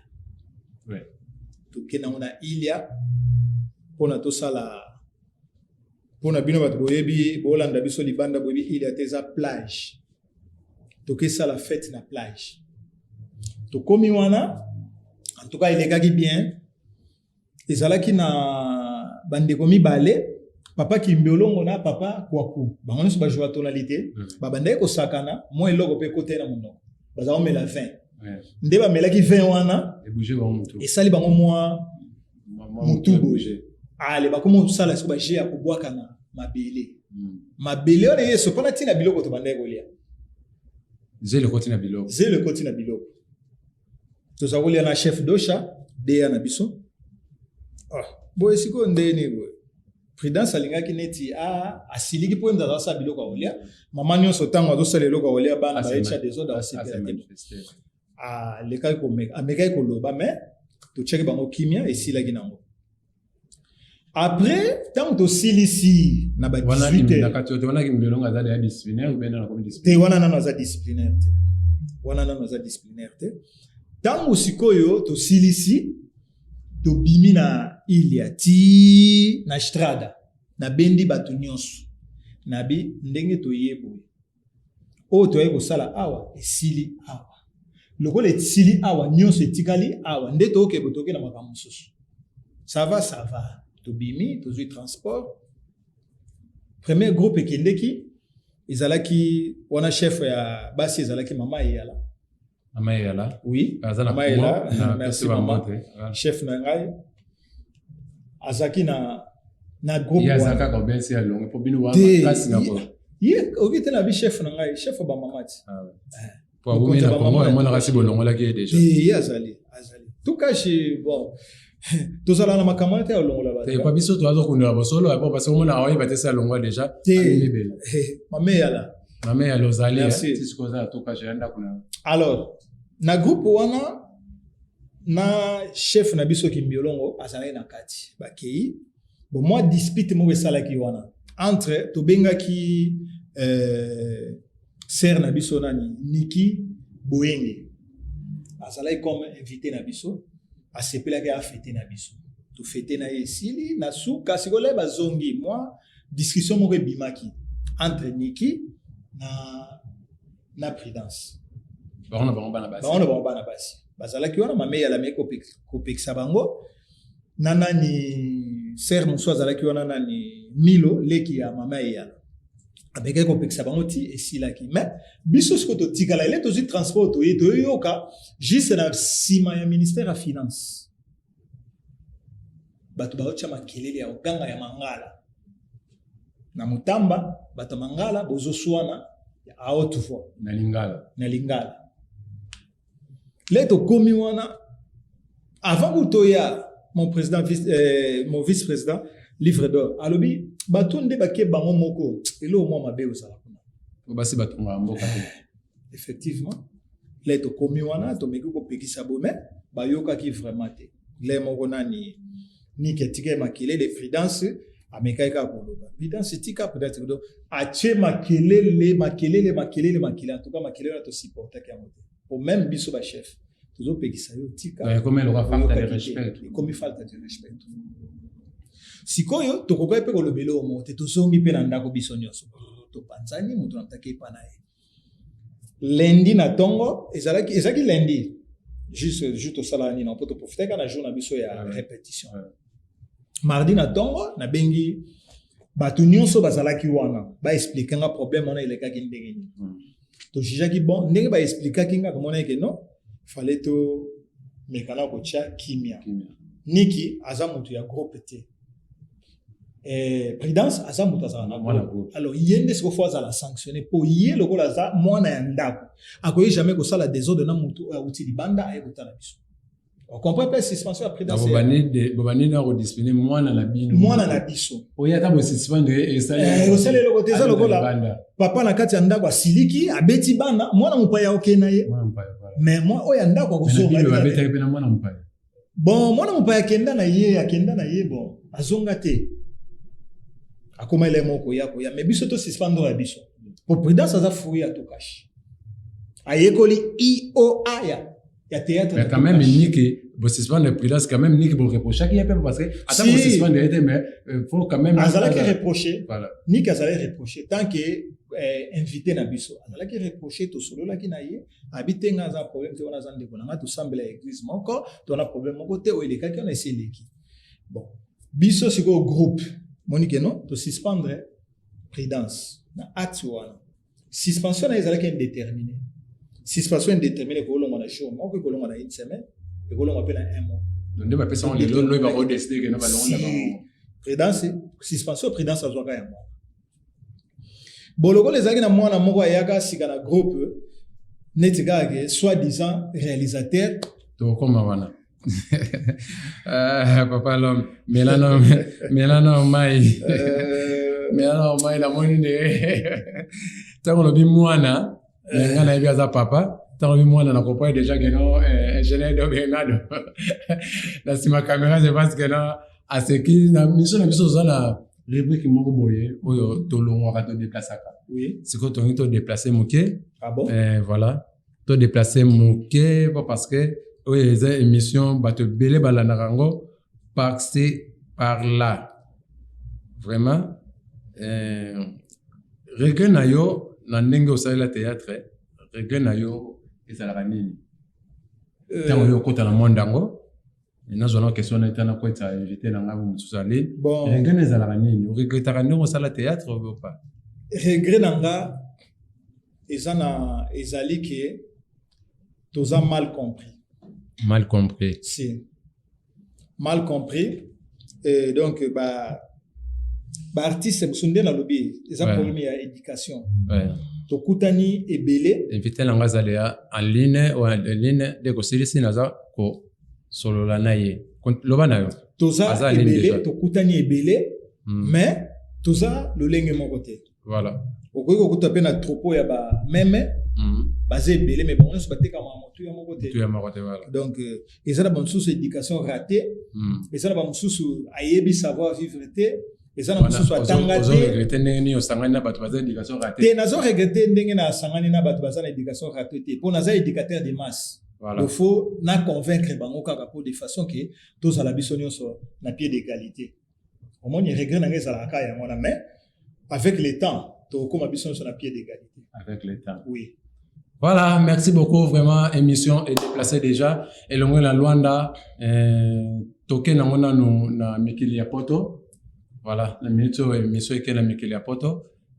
to kena na Ilia pona to sala pona bino bato boyebi bolanda biso libanda boyebi Ilia teza plage to ke sala fête na plage to komi wana en tout cas il est bien ezalaki na bandeko mibale papa kimbiolongo na papa kwaku bango nyonso bajouer tonalité babandaki kosakana mo eloko mpe kote na monoko bazala omela 20 nde bamelaki 20 wana esali bango mwa motu boye ale bakomi kosala soki baje ya kobwaka na mabele mabele wana yeso mpona ntina biloko tobandaki kolia zele koti na biloko toza kolia na chef dosha deya na biso boye sikoyo ndeni boye prudence alingaki neti asiliki po mzaza sa biloko akolia mama nyonso ntango azosala eloko akolia bana bayetia desordre asepela te lekaki amekaki koloba mais totiaki bango kimia esilaki nango après ntango tosilisi na ba 18 te wana nano aza disciplinaire te ntango sikoyo tosilisi tobimi na Ilia ti na strada na bendi bato nyonso na bi ndenge toyebo o toye kosala awa esili awa lokola esili awa nyonso etikali awa nde toke botoke na makambo mosusu ça va tobimi tozwi transport premier groupe ekendeki ezalaki wana chef ya basi ezalaki mama eyala oui mama eyala merci mama chef na ngai azaki na groupe ya zaka ko bensi ya longo po bino wa kasi ngako ye okite na bi chef na ngai chef ba mamati po abomina kongo emona kasi bolongo laki déjà ye azali tout cas bon tozala na makambo te olongola ba te pa biso to azokundela bosolo po parce que omona awayi batesa longwa déjà te mame yala ozali tisikoza tout cas yanda kuna alors na groupe wana na chef na biso Kimbiolongo azalaki na kati bakei bon moi dispute moko esalaki wana entre tobengaki ser na biso nani Niki Boyenge azalaki comme invité na biso asepelaki afete na biso tofete na ye esili na suka sikoyo bazongi moi discussion moko ebimaki entre Niki na Prudence baona bango bana basi bazalaki wana mame yala me kopekisa bango na nani ser mosu azalaki wana nani Milo leki ya mama yala abekaki kopekisa bango ti esilaki mais biso siko totikala ele tozwi transport toyoka juste na nsima ya ministère ya finance bato baotya makelele ya oganga ya mangala na Mutamba bato mangala bozoswana à haute voix na lingala le tokomi wana avant kutoya mon président mon vice-président livre d'or alobi bato nde bake bango moko elo mwa mabe osala kuna basi batonga mboka effectivement le tokomi wana tomeki kopekisa bo mais bayokaki vraiment te le moko nani ni ketike makele de Prudence amekaika koloba Prudence tika peut-être do ache makelele en tout cas makelele to supporter ka moto au même biso ba chef toujours pekisa yo tika comme le falta de respect comme falta de respect sikoyo tokoka pe kolobelo o mote tozongi pe na ndako biso nyonso to panzani mutu namtake pa na ye lundi na tongo ezaki lundi juste au salani na poto profiter kana jour na biso ya répétition mardi na tongo na bengi bato nyonso bazalaki wana ba expliquer nga problème wana elekaki ndenge ni to jijaki bon ndenge ba expliquer nga komona ke non fallait to mekana ko cha kimia Niki aza mutu ya groupe te Prudence aza mutu aza na groupe alors yende siko fois za la sanctionner pour yé lokola za mwana ya ndako akoyi jamais ko sala désordre na mutu uti libanda aye kotala biso on comprend pas suspension à Prudence bobani na rediscipliner mwana na biso oya ta bo suspendre osale loko teza lokola papa na kati ya ndako asiliki abeti bana mwana mupaya okena ye mais moi oya ndako akosonga babeta pe na mwana mupaya bon mwana mupaya akenda na ye bon azonga te akoma ile moko yako ya mais biso to suspendre la biso pour Prudence aza fouiller à tout cash ayekoli IOA ya théâtre mais quand même Niki bon suspendre la Prudence quand même Niki bon reprocher qui est parce que attends bon suspendre était mais faut quand même azala qui reprocher voilà Niki azala reprocher tant que invité na biso azala qui reprocher to solo la ki na ye abitenga za problème te wana za ndeko na to semble église moko to na problème moko te o eleka ki na eseleki bon biso siko groupe Monique non to suspendre Prudence na acte wana suspension na ezala ki indéterminé suspension indéterminée ko longa na jour moko ko longa na une semaine et ko longa pe na un mois donc de ba personne le lo ba ko décider que na ba longa na Prudence suspension Prudence azwaka ya mois boloko les na mwana moko ayaka sika na groupe netika ke soi-disant réalisateur to koma wana papa l'homme melano mai la moni de tango lobi mwana ngana ibi aza papa tango lobi mwana na kopa déjà que non ingénieur de Bernardo na sima caméra je pense que non à ce qui na biso zana rubrique moko boye oyo tolongo ka to déplacer ka oui c'est que to déplacer moké ah bon voilà to déplacer moké parce que oui, les émissions bateau belé balanarango par-ci par-là vraiment regret na yo na ndenge osali la théâtre regret na yo ezalaka nini ntango yo okota na mondango nazwana question na etana kweta invité na ngai mosusu ali regret na ezalaka nini oregretaka ndenge osala théâtre ou pas regret na nga ezali ke toza mal compris. Mal compris. Si. Mal compris. Et donc, artiste, c'est un lobby. C'est un problème d'éducation. tokutani ebele invité na ngazalea en ligne ou en ligne de ko silisi naza ko solola na ye loba na yo toza ebele tokutani ebele mais toza lolenge moko te voilà okoki kokuta pe na troupeau ya ba meme baza ebele mais bango nyonso batekama motu ya moko te voilà donc eza na bamosusu éducation raté eza na bamosusu ayebi savoir vivre te eza na mosusu atanga te ndenge nini osangani na bato baza éducation raté te nazoregrete ndenge nasangani na bato baza na éducation raté te mpo naza éducateur de masse il faut na convaincre bango kaka po de façon ke tozala biso nyonso na pied d'égalité omoni regret nanga ezalaka kaka yango wana mais avec le temps tokokoma biso nyonso na pied d'égalité avec le temps oui. Voilà, merci beaucoup. Vraiment, émission est déplacée déjà. Et l'on est la Luanda, token na Mikili Poto. Voilà, la minute émission est na Mikili Poto.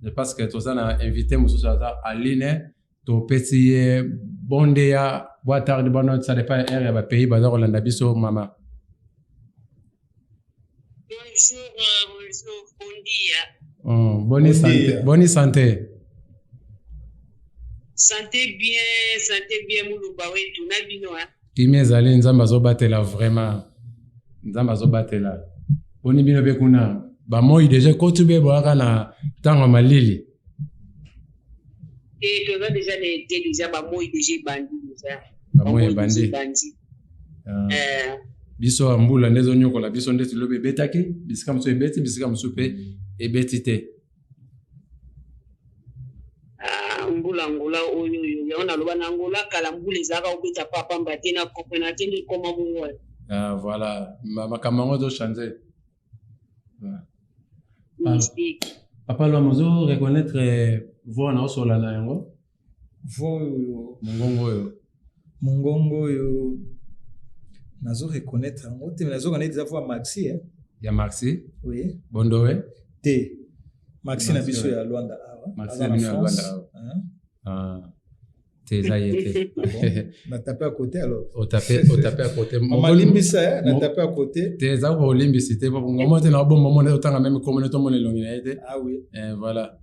Je pense que tous on a invité Moussou Aline, to petit bondéa, bois tard de bonne, ça dépend air et pays, bazar Hollanda biso mama. Bonjour, bonjour, bonne santé. Santé bien, Moulouba, oui, tout n'a bino, hein. Kimi ezali nzamba zo batela vraiment. Nzamba zo batela. Boni bino be kuna. Ba moi déjà kotube boaka na tango malili. Et tu as déjà déjà ba moi déjà bandi déjà. Ba moi bandi. Biso ambula ndezo nyokola biso ndeti lobe betaki, bisika mso ebeti, bisika mso pe ebeti te. Ngula oyo yaona loba na ngula kala mbula ezaka obeta papa mbate na kopena tindi koma mungwa. Voilà, makambo zo changer. Papa lo mozo reconnaître voix na osola na yango. Voix mongongo yo nazo reconnaître yango te nazo connaître za voix Maxi hein. Ya Maxi? Oui. Bondowe? Te. Maxi na biso ya Luanda. Maxi na Luanda. Teza yete. On a tapé à côté alors. On tapé à côté. On limbisa, on a tapé à côté. Teza ko limbisité pour moment na bon moment na otanga même comme to mon longi na ah oui. Voilà.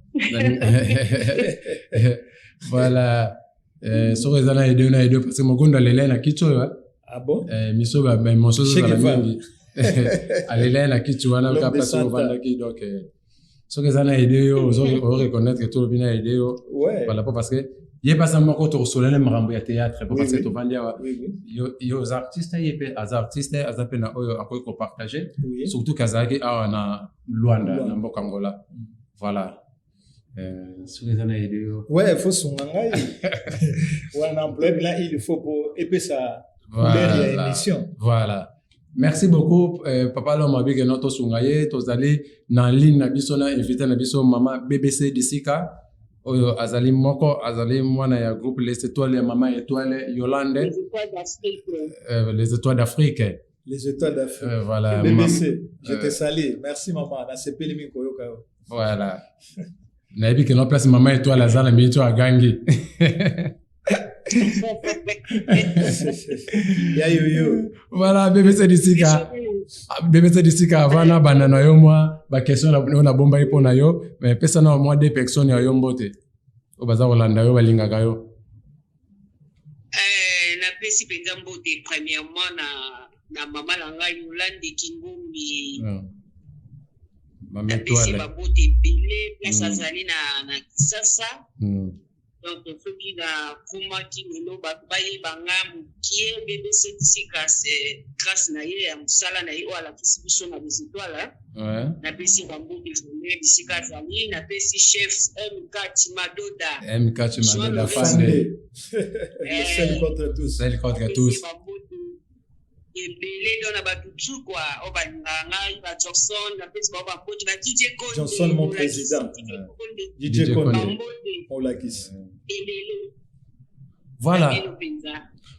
Voilà. So ezana ide na ide parce que mogonda lele na kicho ya. Ah bon? Miso ba monso za la mingi. Alele na kicho wana ka place au vanda ki donc so ezana ide yo zo reconnaître que tout le bien ide yo. Voilà parce que il y a pas seulement quand on reçoit les marambou ya théâtre parce que tu vas dire yo aux artistes il y a des artistes à peine à quoi partager surtout kazaki na Luanda na mboka Angola voilà sur les années vidéo ouais faut songangai ouais un emploi là il faut pour épais ça couleur émission voilà merci beaucoup papa Lomabi que notre songaye tous aller dans ligne na biso na invité na biso mama BBC Disika oyo azali moko azali mwana ya groupe les étoiles ya mama étoile Yolande les étoiles d'Afrique voilà BBC je te salue merci maman na sepeli mi koyoka yo voilà na ebi que no place mama étoile azana mito agangi ya yo voilà BBC Disika avana banana yo moi ba question na bomba ipo na yo mais pesa na moi des personnes yo mbote o baza Hollanda yo balingaka yo na pesi penza mbote premièrement na mama langa Yolande Kingumbi mama étoile ba bote belé place azali na Kisasa donc faut qu'il a comment qui nous baye banga mukie BBC Disika c'est grâce na ye ya musala na yo ala kisibiso na les étoiles na pesi bambo de journée Disika zali na pesi chef MK Madoda Fande celle contre tous ebele dona batutu quoi o banganga ba Johnson na pesi ba bapoti ba DJ Konde Johnson mon président DJ Konde on la kiss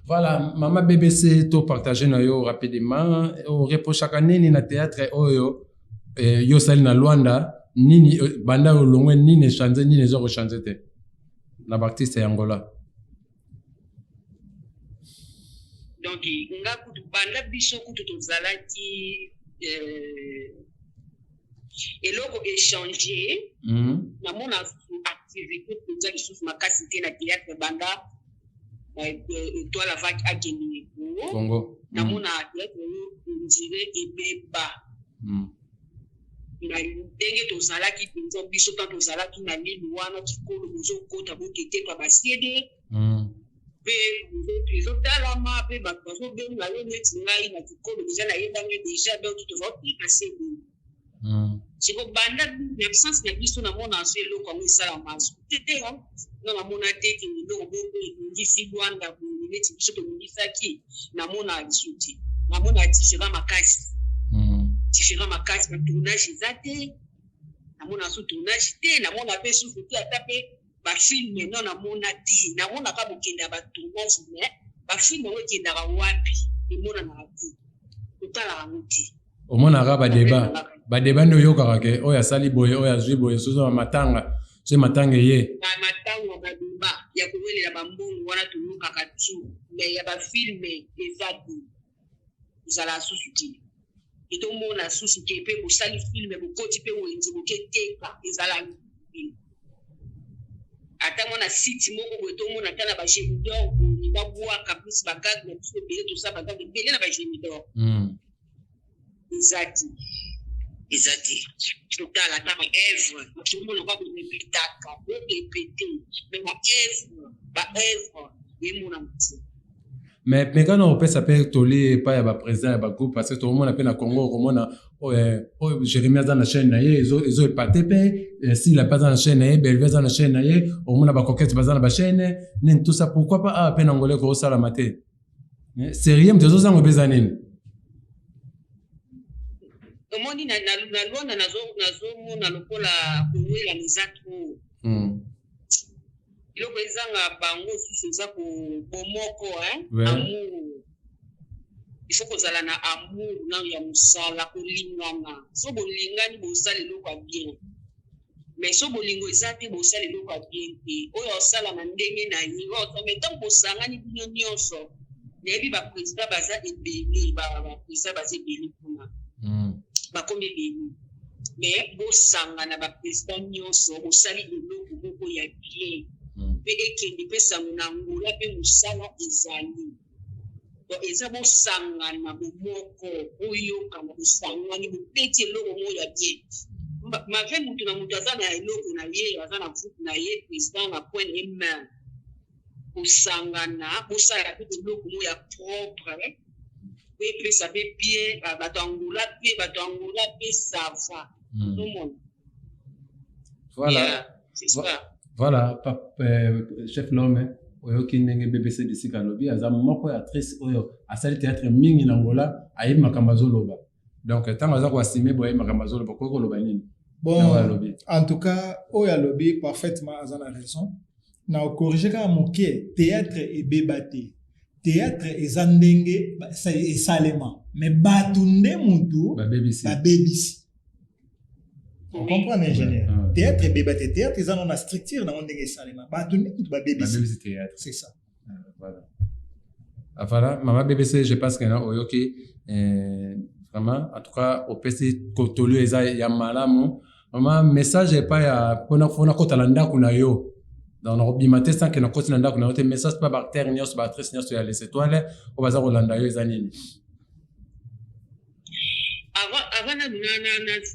voilà maman BBC to partager na yo rapidement au repo chaque année ni na théâtre oyo yo sali na Luanda nini banda olongwe nini changer nini zo changer te na artiste ya Angola donc nga kutu banda biso kutu tozalaki eloko échanger namona activité penza lisusu makasi te na théâtre banda étoile avec akeni Congo namona théâtre ndire ebeba na ndenge tozalaki penza biso tant tozalaki na lili wana kikolo bozokota boketekwa basiede pe ezotalama pe bato bazobenga yo neti ngai na kikolo deja nayebange deja donc tozopikase sikobanda na absence na biso namona so eloko yango esalama tete no namona tete eloko bongo elingisi lwanda boye neti biso tolingisaki namona biso te namona différent makasi na tournage eza te namona so tournage te namona pe susu te ata pe bafilme no namona te namonaka bokende ya batournage me bafilme yango ekendaka wapi emonanaka te totalaka yango te omonaka badeba nde oyokaka ke oyo asali boye oyo azwi boye soso ya matanga so matanga ye matanga badeba ya kowelela bambongo wana toyokaka tu me ya bafilme eza te ozala susu te etomona susu ke mpe bosali filme bokoti mpe wenze boketeka ezala ata mona site moko boye tomona ata na bagénidor babwaka plus bagage na biso ebele tosa bagage ebele na bagénidor eza te totala ata baevre tomona kwa korepetaka borepete me baevre emona mote mais kana opesa mpe toli epai ya baprésident ya bagroupe parce que tomona mpe na congo okomona oyo jérémi aza na chaîne na ye ezoepate mpe sila mpe aza na chaîne na ye belve aza na chaîne na ye omona bacoquete baza na bachaîne nini tout ça pourquoi pas awa mpe na ngole kosalama te serie moto ezozango mpe eza nini omoni na lwanda nazomona lokola kowelana eza tro eloko ezanga bango susu eza bomoko amour ifo kozala na amour na ya mosala kolingana so bolingani bosala eloko ya bien mais so bolingo eza te bosala eloko ya bien te oyo osala na ndenge na ye mais ntango bosangani bino nyonso nayebi baprésident baza ebele baprésident baza ebele kuna bakomi ebele mais bosangana baprésident nyonso bosali eloko moko ya bien mpe ekende mpe sango na ngola mpe mosala ezali donc eza bosangana bomoko oyokana bosangani bopeti eloko moko ya bien mave moto na moto aza na eloko na ye aza na groupe na ye président na point emain bosangana bosala mpe eloko moko ya propre mpe epesa mpe bien bato angola mpe sava omona voilà voilà chef Lome oyoki ndenge BBC disika alobi aza moko ya actrice oyo asali théâtre mingi na Angola ayebi makambo azoloba donc ntango aza koasime boye makambo azoloba koki koloba nini bon en tout cas oyo alobi parfaitement aza na raison na okorige kaka moke théâtre ebeba te théâtre eza ndenge esalema mais bato nde mutu babebisi on comprend ingénieur théâtre ebeba te théâtre eza na structure na ndenge esalema bato nde mutu babebisi théâtre c'est ça voilà mama BBC je pense que na oyoki vraiment en tout cas opesi kotolu eza ya malamu mama message epa ya pona kotala ndako na yo donc nakobima te sanke nakoti na ndako na yo te message mpa baacteur nyonso baactrice nyonso ya les étoiles oyo baza kolanda yo eza nini avant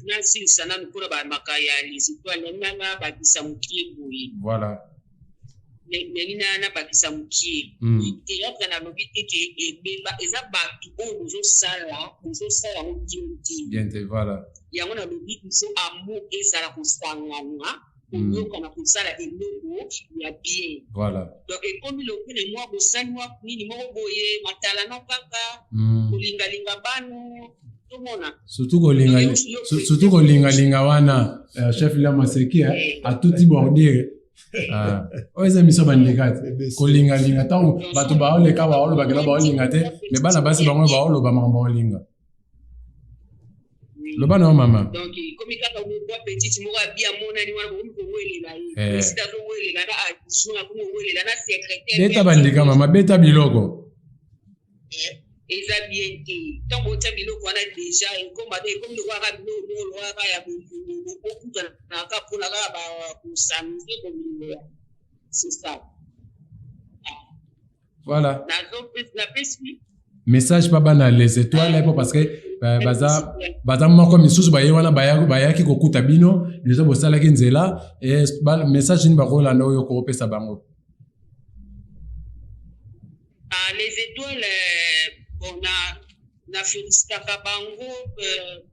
nasilisa nanu mpona bamaka ya les étoiles nanga bakisa mokie boye voilà ndenge nabakisa mokie théâtre nalobi teke ebeba eza bato oyo bozosala yango bien te voilà yango nalobi biso amour ezala kosangana koyokana kosala eloko ya bien voilà donc ekomi lokola mwa bosali mwa nini moko boye matalana kaka kolingalinga bano tomona surtout kolingalinga wana chef Lamaseki atuti bordire oyo eza miso bandekati kolingalinga ntango bato baoleka baolobakela baolinga te me bana basi bango baoloba makambo baolinga loba na yo mama donc komi kaka mwa petite moko abia monani wana bokomi kowelela ye président azowelela na addition akomi kowelela na secrétaire beta bandeka mama beta biloko eza bien te ntango otya biloko wana deja ekomba te ekomi lokwaka biloko lokwaka ya okutanaka mpona kaka bakosamize komiloya c'est ça. Voilà. napesi Message pas bana les étoiles pour parce que baza moko misusu baye wana bayaki kokuta bino les autres bosala ki nzela et message ni bakola na oyo ko pesa bango. Les étoiles bon na félicitaka bango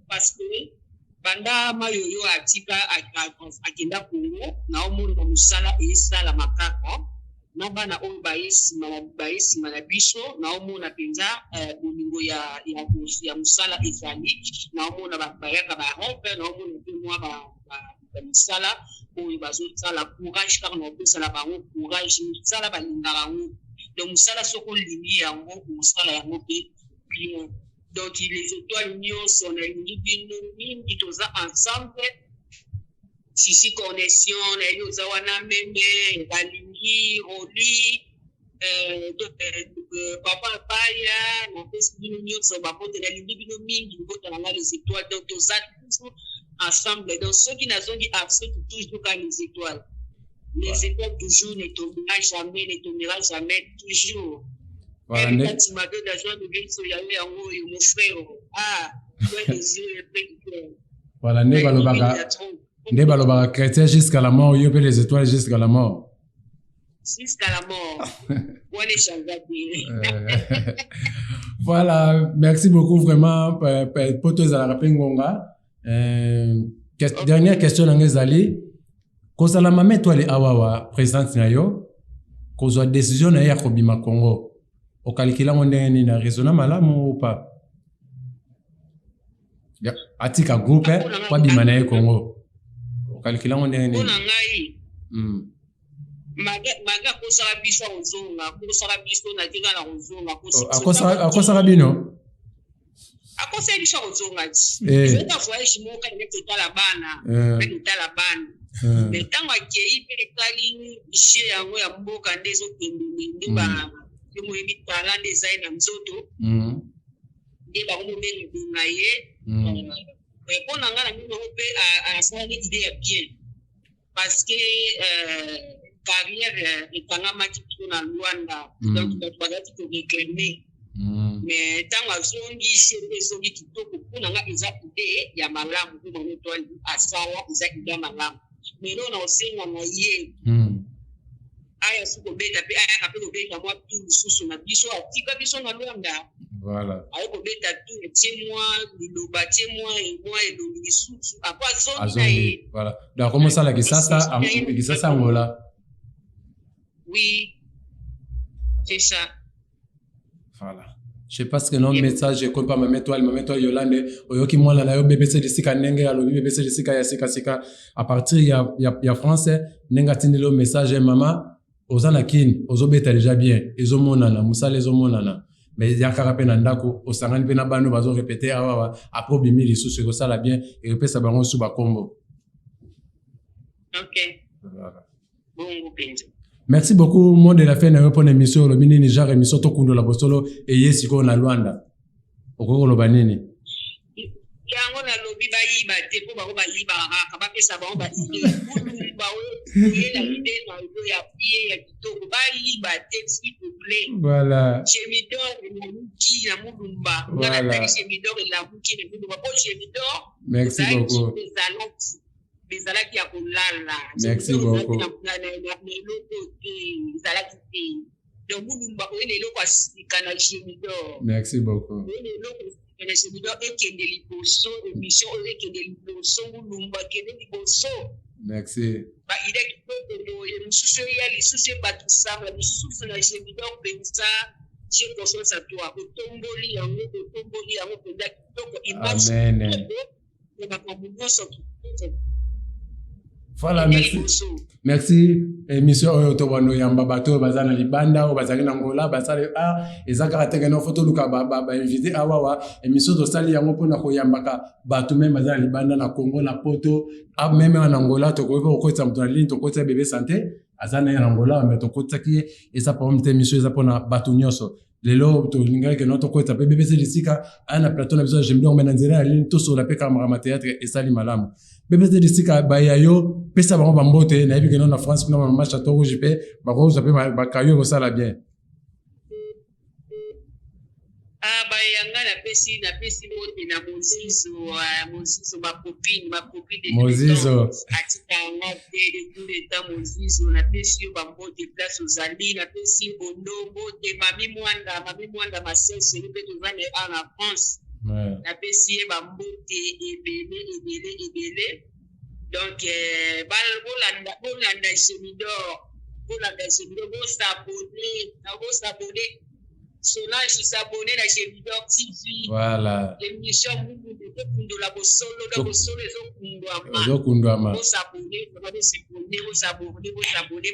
parce que banda mayoyo atika akenda Congo na omona musala esala makaka na bana oyo bayesima na biso na omona penza bolingo ya musala ezali na omona bayaka barepe na omona mpe mwa bamisala oyo bazosala courage kaka na opesala bango courage musala balingaka yango donc musala soko olingi yango musala yango mpe bien. Donc les étoiles nyonso na elingi bino mingi toza ensemble sisi connexion na yo oza wana meme balingi roli papa paya na pesi bino nyonso bapote na lingi bino mingi botala nga les étoiles donc toza toujours ensemble donc soki nazongi accès toujours ka les étoiles toujours ne tombera jamais toujours. Voilà, voilà, ne balobaka chrétien jusqu'à la mort, yo pe les étoiles jusqu'à la mort. Jusqu'à la mort. Voilà, merci beaucoup vraiment pour tous à la Pengonga. Dernière question ngezali. Kozala mame toile awawa présidente na yo kozwa décision na ya kobima Congo. Okalikila ndenge na raisonna malamu ou pas? Ya atika groupe kwa bima na Congo. Okalikila ndenge ni. Bona ngai. Maga kosala biso ozonga, kosala biso na tinga na ozonga, akosala bino. Akosala biso ozonga. Je ta voyage moka neketa la bana, neketa la bana. Mais tant que il peut caler chez yango ya mboka ndezo kende ba mo ebi tala ndeza ina mzoto ndeba ko meme bingaye pona ngala mino pe a ça une idée bien parce que carrière etanga makito na Luanda donc bagati ko réclamer mais tant azongi chez zongi kitoko pona nga eza idée ya malamu ko mo toile asala eza idée malamu. Mais non, on sait qu'on a yé. Aya suko beta pe aya kapelo beta moi tout susu na biso atika biso na Luanda. Voilà. Aya ko beta tout et moi liloba moi et moi et do susu apa zone. Voilà. Donc comment ça la kisasa Angola? Oui. C'est ça. Voilà. Je sais pas ce que non message comme pas ma toile Yolande oyoki mwana na yo BBC de sika nenge alobi BBC de sika ya sika à partir ya français nenga tindelo message mama ozana kin ozobeta déjà bien ezomonana musala ezomonana mais ya karape na ndako osangani pe na bano bazo répéter awa après bimi li sous ça la bien et repesa bango sous ba combo. OK. Voilà. Bon penza. Merci beaucoup, monde de la fin de pour l'émission, le mini Niger émission Tokundo la Bostolo et Yesiko na Luanda. Okoko lo banini. Yango na lobi ba yiba te ko ba yiba ka ba pesa ba ba ide. Ba we la ide na yo ya pie ya kitoko ba yiba te s'il vous plaît. Voilà. Jemidor na muki na mulumba. Voilà. Na jemidor la muki na mulumba. Bo jemidor. Merci beaucoup. Ezalaki ya kolala. Merci beaucoup. Na eloko ezalaki te. Donc mulumba oyele eloko asika na jemidor. Merci beaucoup. Le séminaire ekende liboso émission ekende liboso mulumba kende liboso. Merci. Ba ide kitoko ye mususu ya lisusu batu sanga mususu na séminaire pensa je conscience à toi otomboli yango penda kitoko image. Amen. Voilà, merci. Merci. Émission Otobano Yamba Bato, Bazana Libanda, ou Bazana Angola, Bazale A, et Zakara Tegano Photo Luka Baba, invité Awawa, émission de Sali Yangopo Nako Yambaka, Bato même Bazana Libanda, na Congo, na Poto, même en Angola, Toko, Okota Mtonalin, Tokota Bébé Santé, Azana en Angola, mais Tokota qui est sa première émission, Zapona Bato Nyoso. lelo tolinga ke noto ko tape BBC disika ana plateau na biso j'aime bien on nzela ali to sur la pe camera théâtre et sali malamu BBC disika ba yayo pesa bango bambote na yebi ke na France kuna ma château rouge pe ba ko zape ba kayo ko sala bien bayanga na pesi mote na Mozizo ma copine de Mozizo atika nga de tout le temps Mozizo na pesi yo bambote place ozali na pesi bondongo te mami mwanda masese ni peto vane en France na pesi ye bambote ebele donc bolanda semidor s'abonner Solange s'abonner à Gémidor TV. Voilà. L'émission de la Bosolo, Kundwama. Vous s'abonner,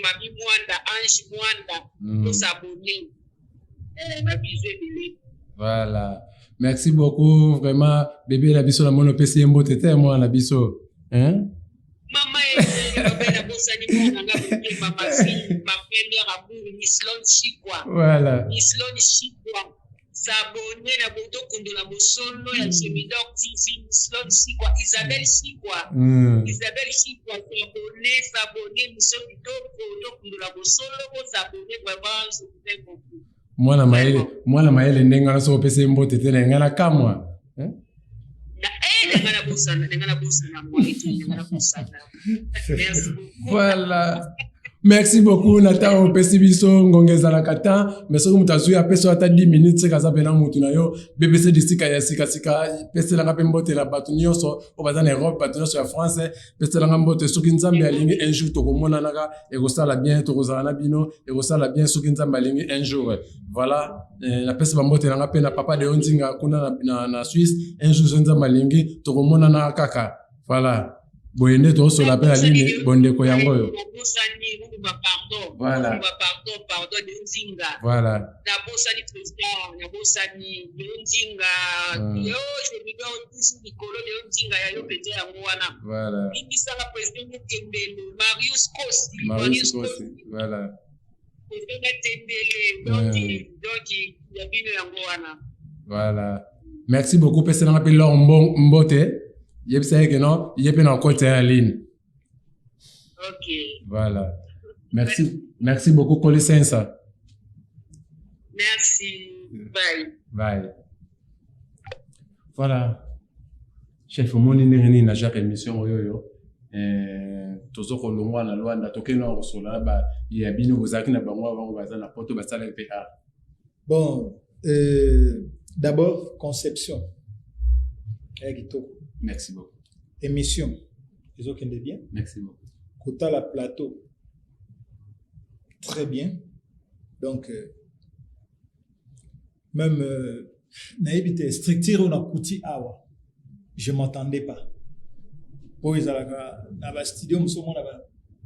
Mami Mwanda, Ange Mwanda, vous s'abonner. Voilà. Merci beaucoup, vraiment. Bébé, la biso, la mono PC, mbo tete, moi, la biso. Hein? Maman, ma première amour, Mislon Chikwa. Voilà. Mislon Chikwa. S'abonner à Boto Kondola Bosolo, ya Gémidor TV, Mislon Chikwa. Isabelle Chikwa. Isabelle Chikwa, s'abonner, Mislon Boto Kondola Bosolo, s'abonner, vraiment, je vous aime beaucoup. Mwana maele ndenga na so pese mbote tena ngana kamwa. Voilà. Merci beaucoup Nata opesi biso ngongeza la kata mais soki mutu azwi apeso ata 10 minutes kaza pena mutu na yo BBC disika ya sika pese la ngape mbote la bato nyonso obaza na Europe bato nyonso ya France pese la ngambote soki nzambe alingi un jour tokomona naka ekosala bien tokozala na bino ekosala bien soki nzambe alingi un jour voilà na pese bambote na ngape na papa de Ondinga kuna na Suisse un jour nzambe alingi tokomona na kaka voilà boyende to so la pe la ligne bondeko yango yo voilà pardon de Ondinga voilà na bosani président na bosani de Ondinga yo je me dois aussi Nicolas de Ondinga ya yo pete yango wana voilà ibisa la président Tembele Marius Kosti voilà président Tembele donc ya bino yango wana voilà merci beaucoup pese na pe lo mbote yebisa que non yepe na côté en ligne. OK. Voilà. Merci beaucoup Colisensa. Merci. Bye. Voilà. Chef moni ndengeni na Jacques émission oyo tozoko longwa na Luanda tokena osola ba ya bino bozaki na bango bango baza na poto basala PA. Bon, d'abord conception. Merci beaucoup. Émission, ils ont qu'un bien. Merci beaucoup. Kota la plateau, très bien. Donc, même naïbité, structure on a couti awa. Je m'entendais pas. Pour ils allaient dans le studio, nous sommes dans le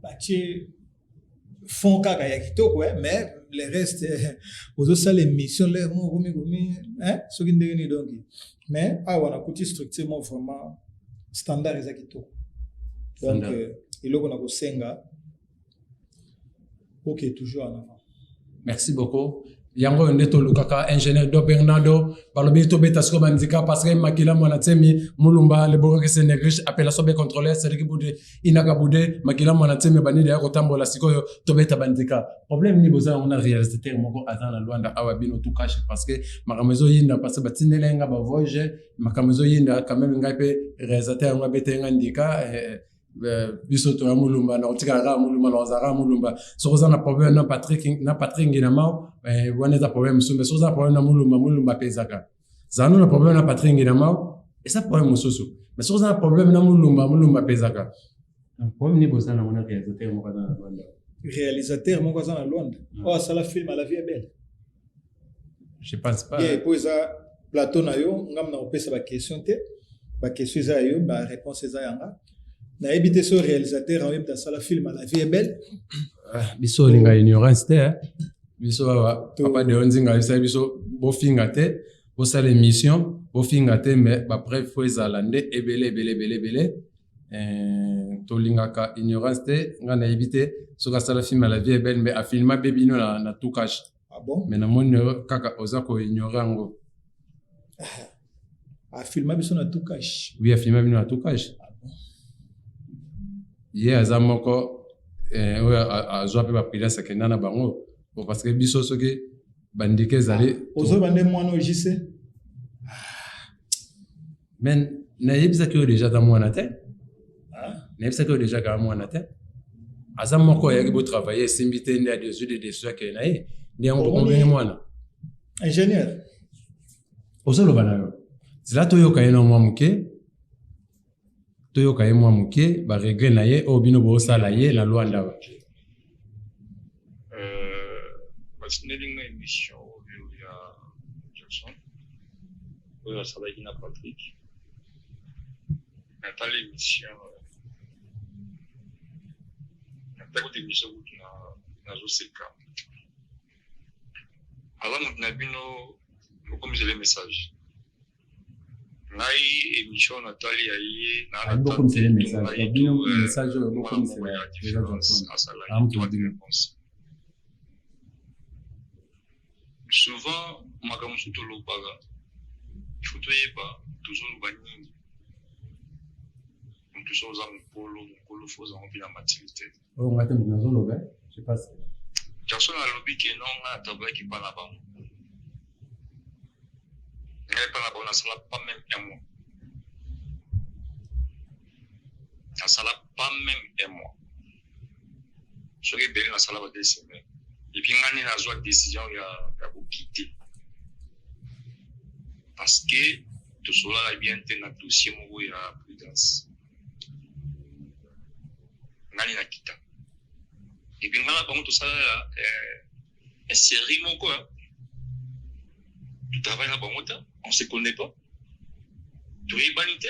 bâti fond kaka yakito quoi, mais les restes aux autres salles émissions les mots gomi hein, ce qui n'est donc. Mais awa on a couti structure vraiment standard ezakito. Donc il on a ko senga. OK, toujours en avant. Merci beaucoup. Yango ndeto lukaka ingénieur do Bernardo balobi to beta sko bandika parce que makila mwana tsemi mulumba le boka ke senegrish appellation be contrôleur c'est que bude inaka bude makila mwana tsemi banide ya kotambola sikoyo to beta bandika problème ni boza on a réalisateur moko atana Luanda awa bino tout cache parce que makamezo yinda parce que batindelenga ba voyage makamezo yinda quand même ngape réalisateur ngabete ngandika biso to mulumba na otikala mulumba na ozara mulumba sokoza na problème na Patrick nginama wana za problème sumbe sokoza problème na mulumba pezaka zanu na problème na Patrick nginama et ça problème mususu mais sokoza na problème na mulumba pezaka problème ni boza na mona réalisateur moko na Luanda réalisateur moko na Luanda oh ça la film à la vie est belle je pense pas et pour ça plateau na yo ngam na opesa ba question te ba question za yo ba réponse za yanga na éviter ce réalisateur en même temps ça la film la vie est belle biso linga ignorance te biso papa de Ondinga biso bo finga te bo sala émission bo finga te mais ba bref faut ezalande ebele to linga ka ignorance te nga na éviter so ka sala film la vie est belle mais a filma bebino na tout cache bon? Mais namoni kaka ozako ignorer ngo. A filmer biso na tout cash. Oui, a filmer biso na tout cash. Ye azamoko azwa pe ba prudence akenda na bango. Bon parce que biso soki bandike zali ozo bande mwana JC. Men na yebisa que déjà dans mwana te. Na yebisa que déjà ka mwana te. Azamoko yaki bo travailler simbite ndi a des de dessus que na ye. Ndi yango ko mwana. Ingénieur. Ozo bana yo. Zila toyoka ye na mwa muke. Toyoka ye mwa muke ba regret na ye obino bo sala ye na Luanda ba. Basineli nga émission oyo ya Jackson oyo asalaki na Patrick natala émission natala kote émission kutu nazoseka aza moto na bino bokomisele message ngai émission natali ya ye bokomisele message bino message oyo bokomisele ya Jackson asalaki réponse. Souvent, makambo mosusu tolobaka ifo toyeba tozoloba nini motu so oza mokolo fo ozango mpe na maturité oyo nga te moto nazoloba je passe Jackson alobi ke no nga atabolaki mpa na bango ngai mpa na bango nasala pas même un mois nasala pas même un mois soki ebele nasala ba 2 semaines. Et puis, on a une décision de quitter. Parce que tout cela a bien été dans le dossier de prudence. On a quitté. Et puis, on a tout ça, c'est sérieux, quoi. Tu travailles là-bas, on ne se connaît pas. Tu es banité.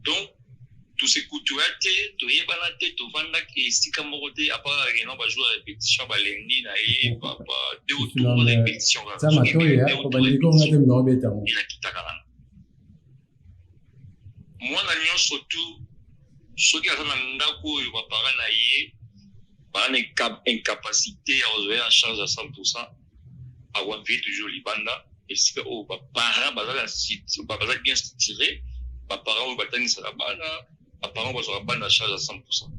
Donc, tout ce que tu as été, tu es balaté, tu vas là, et si comme on dit, à part on va jouer à répétition, bah lundi, là, et bah 2 ou 3 répétitions. Ça m'a tourné, on va dire qu'on a des noms bétants. Il a quitté Karan. Moi, la nuit surtout, ceux qui ont un ndako, ils vont parler là, et par une incapacité à jouer en charge à 100%, à avoir vie toujours libanda, et si que oh, bah parents, bah bien se tirer, bah parents, bah t'as une salabana. Apparemment, on va la charge à 100%.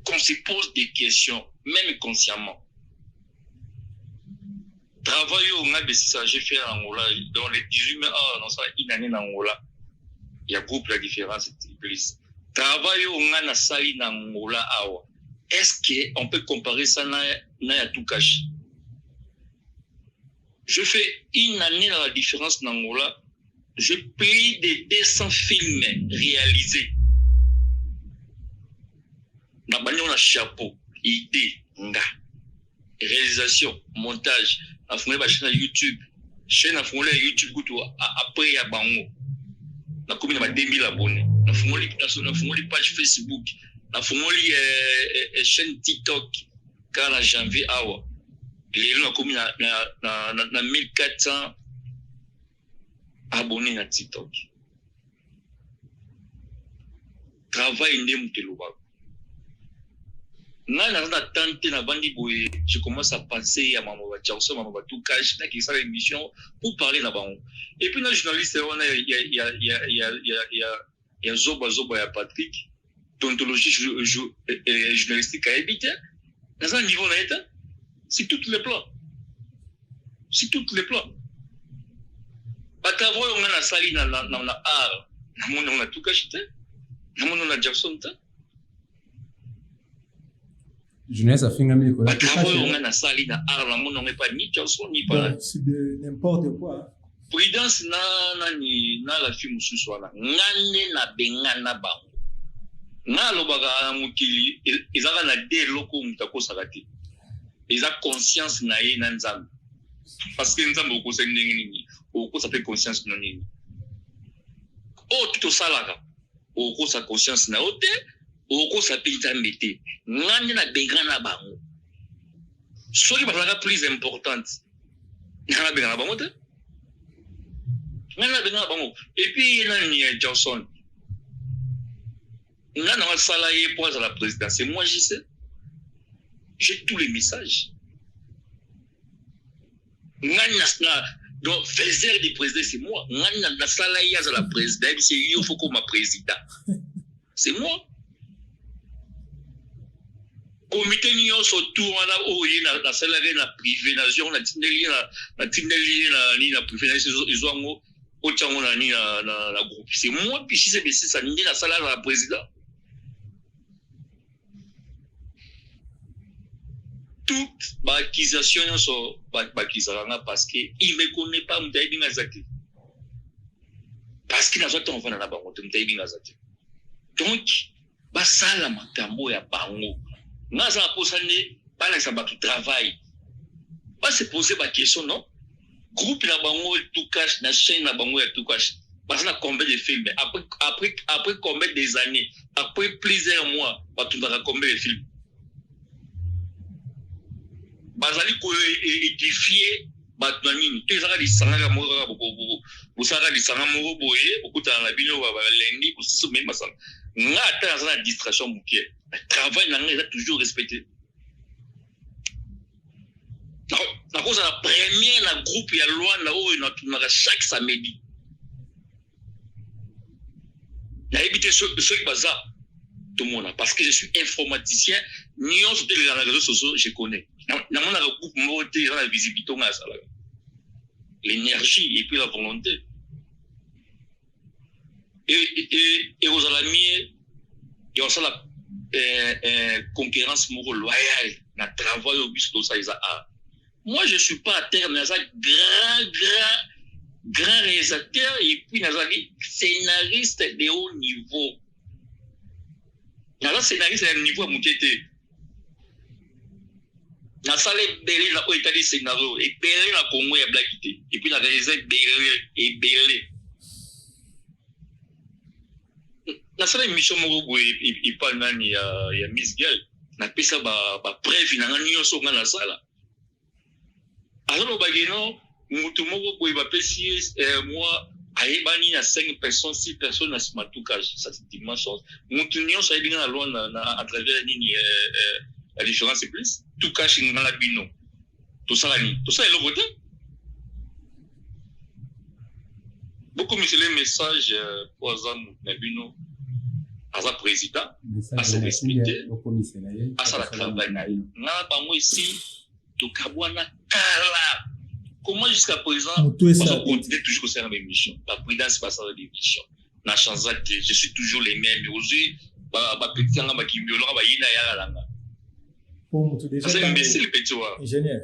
Qu'on se pose des questions, même consciemment. Travail on a des j'ai fait en Angola, dans les 18 mai, dans ça, une année en Angola, il y a beaucoup de différence. Travail on a sali en Angola, est-ce qu'on peut comparer ça à tout caché? Je fais une année dans la différence en Angola. Je paye des 200 films réalisés. Dans le chapeau, idée, réalisation, montage, à fond la chaîne YouTube, YouTube après ya bango. Na commune ma 2000 abonnés. Na fond les pages Facebook, na fond les chaîne TikTok car en janvier awa. Les na commune na 1400 abonnés à TikTok. Travail n'est pas je commence à penser à Maman Jackson, Maman tout cash, qui ça l'émission pour parler là-bas. Et puis, nos journalistes, il y a Zoba, il y a Patrick, tontologie journalistique à éviter. Dans un niveau net, c'est tous les plans. C'est tous les plans. Batavo, on a sali dans la art, on a tout caché, on a Jackson. Jeunesse a fini à mi on a sali dans art, on n'a pas ni Jackson ni pas. C'est de n'importe quoi. Prudence na la film suswana. Ngane na bengana bango. Na lobaga mukili ezaka na de loko mutako sakati. Eza conscience na ye na nzambe. Parce que nzambe okosa ndenge nini. Okosa pe conscience na nini. O tuto salaka. Okosa conscience na ote. Okosa pe nzambe te. Ngane na bengana bango. Soki bazalaka plus importante. Ngana bengana bango te. Et puis, il y a Johnson. Il y a un salarié pour la présidence. C'est moi, j'y sais. J'ai tous les messages. Donc, faiseur du président, c'est moi. La salaire de la présidente, c'est il faut comme président. C'est moi. Comité nion surtout on a la salaire na privé na zone na tindeli na privé ils ont au tchango na na groupe. C'est moi puis si c'est ça ni la salaire de la président. Toute accusation sont parce qu'il ne me connaît pas Mtaïbi Ngazaki. Parce qu'il n'a pas enfant dans la banque Mtaïbi Ngazaki. Donc, ça la matambo ya bango. Naza posane pas la sabat travail. Pas se poser la question non. Groupe la bango tout cash, na chaîne la bango ya tout cash. Parce qu'on a combien de films après combien des années, après plusieurs mois, tu vas combien de films. Bazali ko édifier batnanini to ezaka lisanga moko boko busaka lisanga moko boye okuta na bino ba lendi kusiso même masanga ngata na distraction mukie travail na nga toujours respecté na cause la première na groupe ya loi na o na chaque samedi na éviter ce qui baza tout le monde parce que je suis informaticien ni on sur les réseaux sociaux je connais. Dans mon groupe, dans la visibilité, l'énergie et puis la volonté. Et aux amis, et on a la concurrence loyale, dans le travail au but de ça. Moi, je ne suis pas à terre, mais grand réalisateur et puis scénariste de haut niveau. Scénariste de haut niveau à mon côté. Na salé belé na oitali scénario et belé na Congo ya blackité et puis na réalisé belé na salé mission moko et pas nani ya Miss Girl na pesa ba preuve na ngani yoso ngana sala alors bageno mutu moko boy ba pesi moi ayebani na 5 personnes 6 personnes na smatukage ça c'est dimanche mutu nyonso ayebina na loin à travers nini la différence c'est plus tout cache dans la bino tout ça est le côté beaucoup mis les messages pour Azam Nabino Azam président à se respecter à ça la travail na pas moi ici tout kabwana kala comment jusqu'à présent on continue toujours que c'est la même mission la prudence passe à l'émission na chance je suis toujours les mêmes mais aujourd'hui ba petit nga ba kimbiola ba yina ya langa. Pour tout déjà. C'est imbécile petit wa. Ingénieur.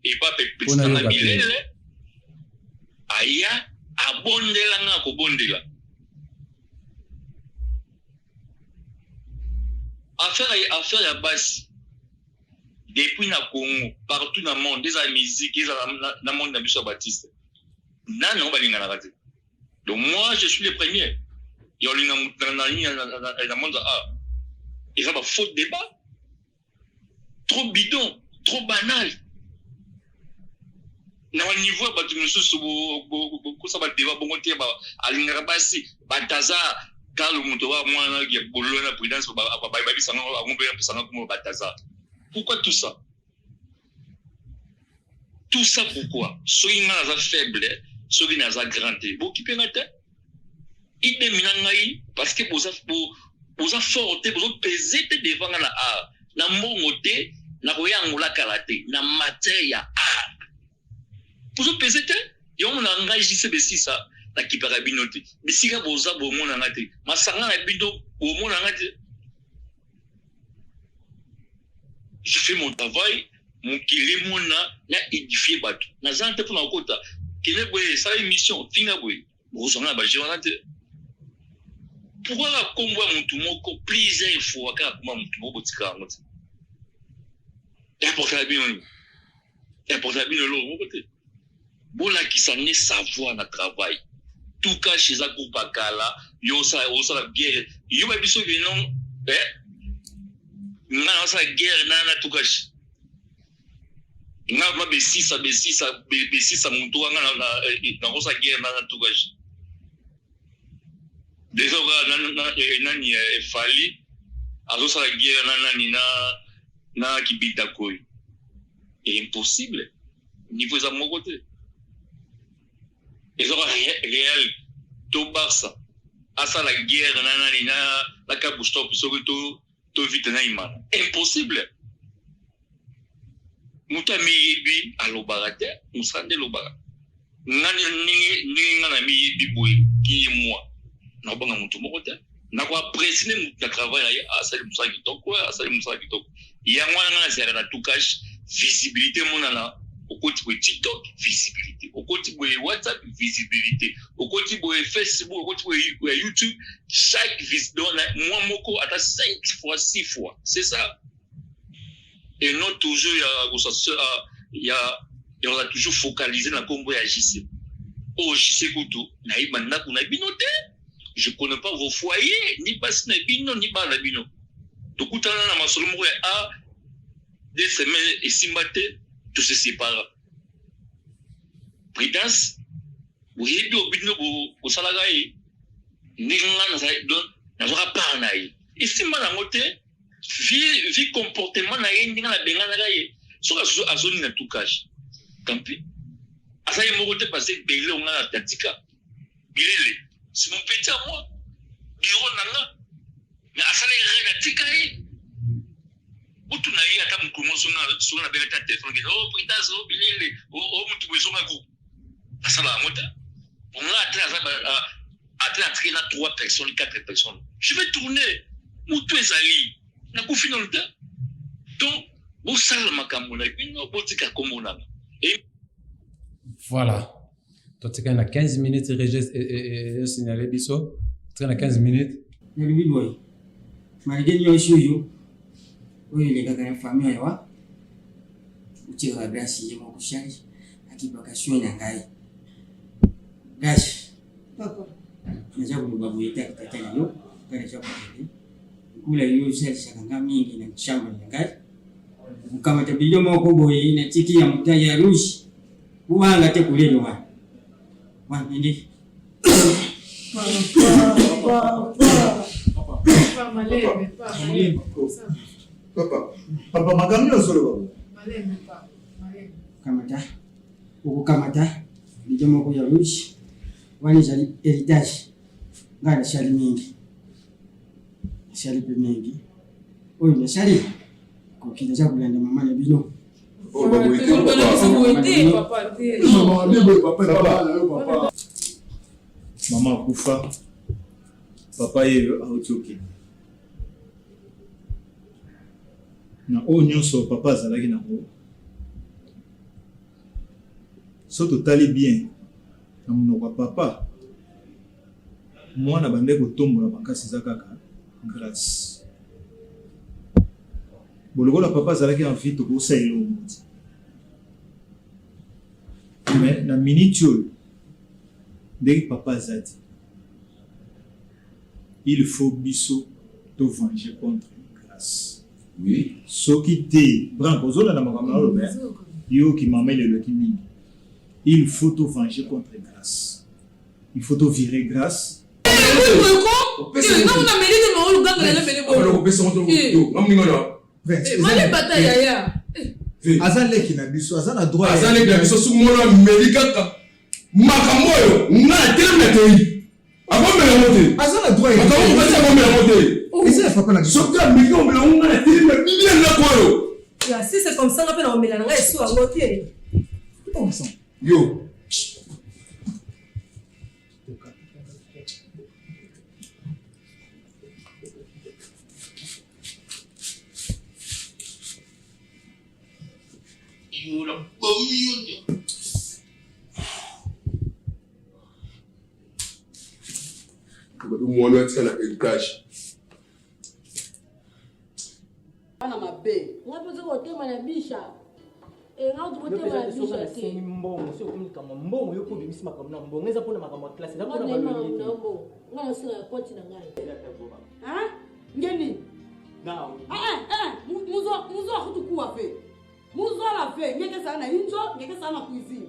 Et pas petit na bilele. Aya abondela nga ko bondela. Affaire ya basi. Depuis na Congo, partout dans le monde, des musiques, dans le monde de Bishop Baptiste. Non, donc moi, je suis le premier. Il y a le monde il y a un faux débat. Trop bidon, trop banal. Dans le niveau, ça va débat, pourquoi tout ça? Tout ça pourquoi? Ceux qui sont faibles, ceux qui sont grands, vous qui peuvent être. Ils sont parce que vous avez fort, vous avez pesé devant la art. Na mongote, na royangula karaté, na matière art. Vous avez pesé, et on a engagé ces bessis ça, la qui parabinote. Mais si vous avez au monde en atte, ma sanga na bindo au monde en atte. Je fais mon travail, mon kilé, mon na édifié bateau. Na zante pour na kota. Kine boye, ça émission, finga boye. Vous en avez besoin. Pourquoi la combo mon tout moko plusieurs fois quand mon tout moko tika ngoti. Importe la bien. Importe la bien l'eau mon côté. Bon là qui s'en est savoir na travail. Tout cas chez un groupe akala, yo ça la guerre. Yo ba biso non na sa guerre na tukashi na besisa muntu anga na sa guerre na tukashi Déjà, nani Fali, azosala guerre nani na kibita koi. C'est impossible. Niveau za mon côté. Ils ont réel to Barça. Asa la guerre nani na kabustop surtout to vite na imana. Impossible. Muta miyebi alobarate, musande lobara. Nani ngana miyebi boy qui est moi. Na banga mutu moko te. Na kwa presine mutu travail asali musaki kitoko, asali musaki kitoko. Yangwa ngana sera na tukash visibilité monana au côté de TikTok visibilité, au côté de WhatsApp visibilité, au côté de Facebook, au côté de YouTube chaque vidéo moi moko ata 5 fois 6 fois. C'est ça. Et non toujours on a toujours focalisé dans combo ya JC. Oh JC Koutou, na ibanda kuna binote. Je connais pas vos foyers, ni pas na bino ni pas na bino. To kutana na masolo moko ya 2 semaines et simbate tout se sépare. Prudence, oui, au bino au salagaï, n'ingana ça donne, n'aura pas naï. Et si mal à moté, vie comportement naï, n'ingana bengana gaï, sur la zone na tout cache. Tant pis. À ça, il m'a roté passer belé on a la tatika. Bilele, c'est mon petit à moi. Biro nanga. Mais à ça, les règles tikaï. Utu na yeye hata mkumo sona bela ta téléphone ke oh pritazo bilele oh mtu bwezo maku asala mota on a atteint na 3 personnes 4 personnes je vais tourner mutu ezali na ku final temps donc bo sala makambo na bino botika komona et voilà toi tu as 15 minutes et signaler biso tu as 15 minutes ni boy malgré yo shoyo oui, les gars, quand même, famille, wa. Tu vas bien si je m'en couche, à qui pas question n'a qu'à. Gâche. Papa. Déjà, vous me voyez tête à tête, yo. Quand déjà, vous vous la yo, c'est ça, quand même, il y a une chambre, il y a un gars. Vous comme tu billes, mon coboy, il y a un tiki, il y a un taille rouge. Vous allez la tête pour les loin. Moi, il dit. Papa, malade, papa. Papa magamio solo baba. Kamata. Uko kamata. Ndio moko ya rush. Wani jali heritage. Ngana shali mingi. Shali pe mingi. Oyo na shali. Ko kitaja kulanda mama na bino. Oh babu ite papa. Papa. Mama kufa. Papa yeyo autoki. Na oyo nyonso papa azalaki nango so totali bien na monoko ya papa mwana bande kotombola makasi eza kaka grâce bolokola papa azalaki envie tokosala elongo ti mais na minute oyo ndenge papa aza ti il faut biso to venger contre grâce. Oui. Ce qui était branco zone na makamalo ben yo qui m'amène le kimi. Il faut te venger contre grâce. Il faut te virer grâce. Azale qui na biso azana droit azale na biso su mona melika makamoyo na terme Azana droit si c'est comme ça, on peut en mélanger sur un côté. Yo. Mwana atsala héritage. Bana mabe. Ngapo kotema na bisha. Ngapo kotema na bisha te. Mbongo sio kumika mbongo yoko bimisi makamna mbongo ngeza pona makamwa classe na pona balolite. Ngana sina koti na ngai. Ngeni. Now. Muzo akutukua fe. Muzo la fe, ngeke sana injo, ngeke sana cuisine.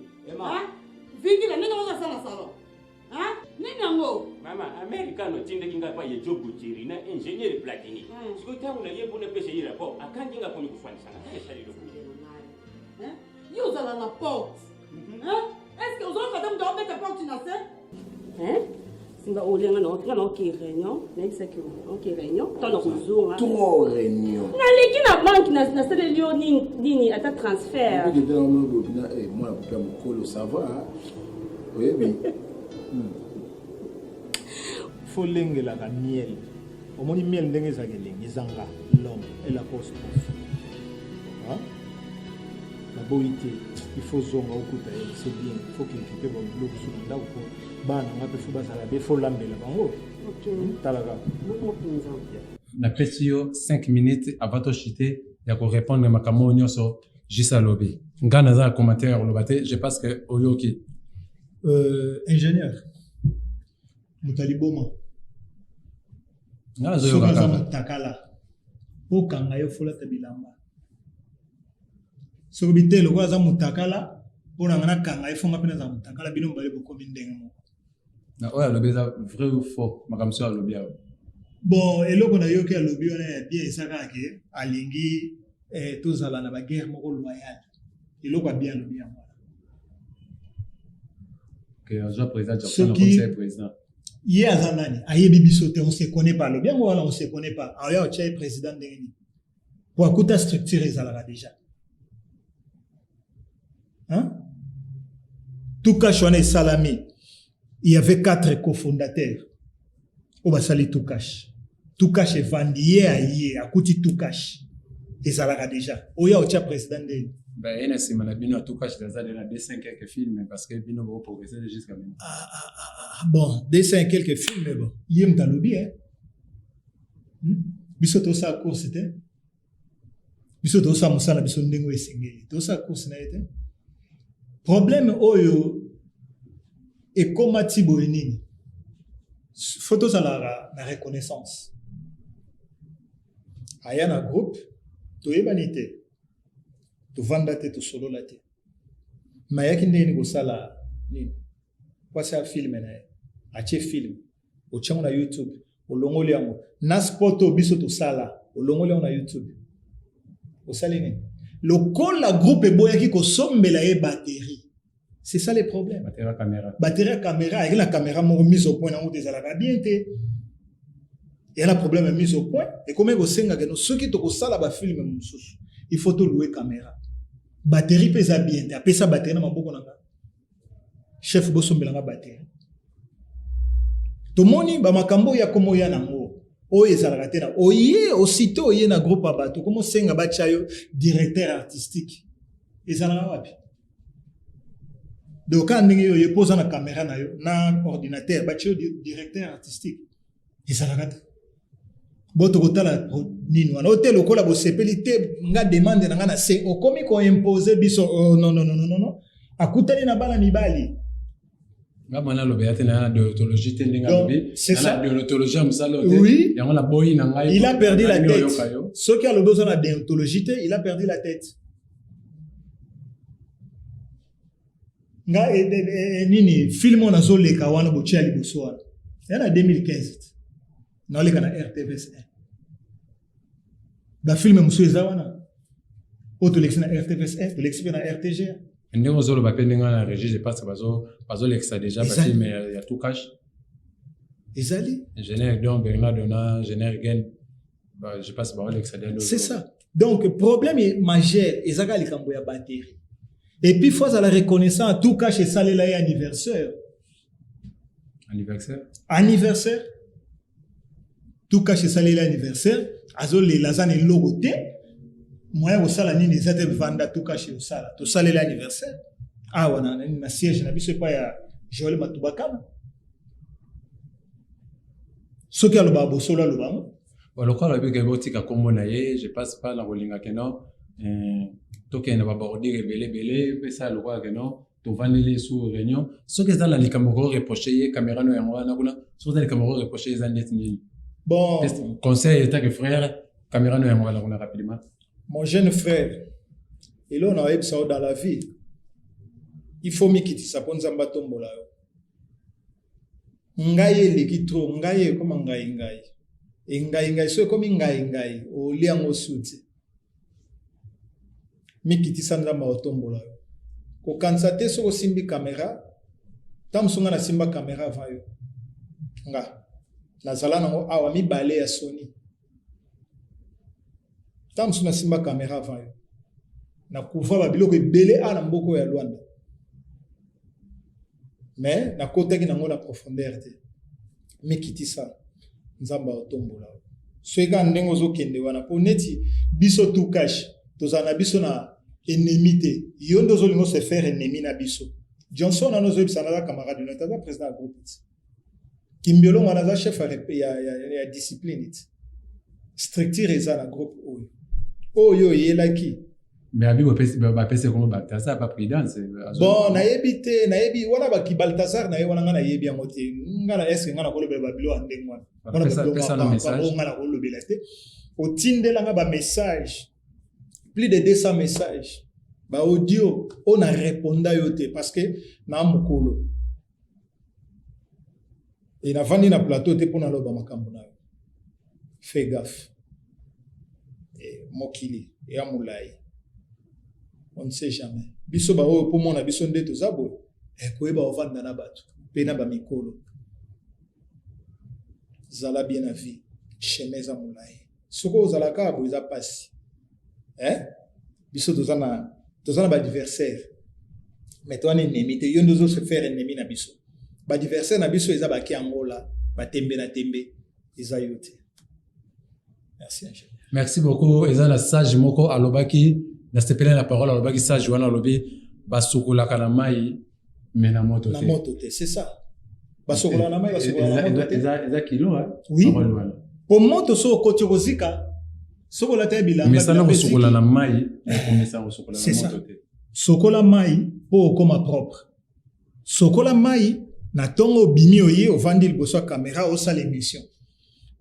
Vingi la nini waza sana salon. Nini yango? Americano tinde kinga pa ye job butiri na ingénieur platini. Siko tangu na yebo na pesa hii rapport akangi nga kwenye kufanya sana. Sasa lilo. Yo uzala na porte. Est-ce que uzala kada mtu ameka porte na se? Simba olenga na ok réunion, na exaki ok réunion, tona kuzunga. Trop réunion. Na leki na banque na sele lio nini ata transfert. Je vais dans le bina moi pour mon colo ça va. Oui oui. Faut lengelaka miel omoni miel ndenge ezalaka elengi ezanga l'homme et la poste naboyi te il faut zonga okuta ye c'est bien il faut qu'il quitte babiloko so na ndako po bana nga mpe fo bazala be fo lambela bango talaka napesi yo 5 minutes avant toshite ya korépondre makambo oyo nyonso juste alobi nga naza na commentaire ya koloba te je pense que oyoki ingénieur moto aliboma soki oza motakala okanga yo folata bilamba soki bite lokola aza motakala mpona nga nakanga ye fonga mpe naza motakala bino mobali bokomi ndenge moko na oyo alobi eza vrai ou faux makambo so alobi awa bon eloko nayoki alobi wana ya bien eza kaka ke alingi tozala na baguerre moko loyale eloko ya bien alobi yango président. Ye azanani ayebi biso te on se connaît pas le bien wala on se connaît pas aya ocha président ndeni pour akuta structure ezalaka déjà tout cas chone salami il y avait 4 cofondateurs au basali tout cash est vendu aye akuti tout cash ezalaka déjà oya ocha président ndeni ben ene sima na bino tout cash dans des 5 quelques films parce que bino va progresser jusqu'à maintenant bon des 5 quelques films mais bon yem talobi biso to sa course te biso to sa musala biso ndengo esengeli to sa course na ete problème oyo et comme tibo nini photos à la reconnaissance ayana groupe to ebanite to vanda te to solo la te mayaki ndeni ko sala nini kwa sa film na ache film o chango na YouTube o longoli yango na sport biso to sala o longoli na YouTube o sali nini lokola groupe boyaki ko sombela e batterie c'est ça le problème batterie caméra et la caméra mo mise au point na ou ezalaka bien te et la problème est mise au point et comment ko senga que no soki to ko sala ba film mususu il faut to louer caméra batterie pesa bien te apesa batterie na maboko nanga chef bosombela nga batterie to moni ba makambo ya komo ya nango o ezalaka te na oye aussitôt oye na groupe abato komo senga ba chayo directeur artistique ezalaka wapi donc quand ningi yo pose na caméra na yo na ordinateur ba chayo directeur artistique ezalaka te boto kotala nini wana hotel okola bo sepelite nga demande na nga na se okomi ko imposer biso non akutani na bala mibali nga mwana lobe yate na déontologie te ndinga lobi c'est ça déontologie musalo te oui yango na boyi na ngai il a perdu la tête ce qui a le besoin de déontologie te il a perdu la tête nga nini film on azoleka wana bo chia liboso wana yana 2015 na leka na RTVS1 ba film musu ezawana autolexi na RTVS1 autolexi na RTG ndenge zolo ba pendenga na régie je pense bazo lexa déjà ba film ya tout cash ezali ingénieur Don Bernard Dona ingénieur Gen je pense ba lexa déjà c'est ça donc problème est majeur ezaka likambo ya batterie et puis fois à la reconnaissance tout cash et salela ya anniversaire tout cash et salela anniversaire azole lazane logo te moyen osala nini ezate vanda tout cash et osala to salela anniversaire wana na siège na biso pa ya Joël Matubakana soki aloba bosolo aloba lokola beke botika kombo na ye je passe pas na kolinga keno tokende babordi rebele pesa lokola keno tovandeli sous réunion soki eza na likambo ko reprocher ye caméra no yango wana kuna soki eza likambo ko reprocher eza neti nini bon conseil est que frère caméra no yango wana rapidement mon jeune frère et là on a eu ça dans la vie il faut mikiti ça ponza mbatombola yo ngai eleki trop ngai ekoma ngai ngai so ekomi ngai oliango suti mikitisa nzambe otombola yo kokanisa te soki osimbi kamera ta mosu nga nasimba kamera avant yo nga nazala nango awa mibale ya soni ta mosu nasimba kamera avant yo nakuva babiloko ebele na mboka ya Lwanda mais nakotaki nango na profondeur te mikitisa nzambe otombola yo soki kaka ndenge ozokende wana mpo neti biso tu cash tozala na biso na ennemi te yo nde ozolinga se faire ennemi na biso Johnson ano ozoyebisa naza camarade no taza président ya groupe ti Kimbiolo wana aza chef ya discipline ti structure eza na groupe oyo oyelaki mais abi bapese komo Balthazar pas prudence bon nayebi te nayebi wana baki Balthazar na ye wana nga nayebi yango te nga na eske nga na kolobela babilo ya ndenge wana nga na kolobela te otindelanga bamessage plus de 200 messages audio on a répondu yo te parce que na mokolo et na vandi na plateau te pona loba makambo na yo fais gaffe et mokili et amulai on ne sait jamais biso ba oyo pour mona biso ndeto zabo e koyeba ovanda na bato pe na ba mikolo zala bien na vie chemise amulai soko zala ka bo za pasi biso tozana ba adversaire mais toi ennemi te yo ndozo se faire ennemi na biso ba adversaire na biso eza ba ki angola ba tembe na tembe eza yote. Merci ingénieur. Merci beaucoup eza la sage moko alobaki na sepele la parole alobaki sage wana alobi basukola kana mai mena moto te na moto te c'est ça basukola na mai basukola na moto te eza kilo oui pour moto so kotikozika sokola te bilanga mais ça na kosukola na mai komisa kosukola na moto te sokola mai po koma propre sokola mai na tongo bimi oye ovandi liboso caméra osala émission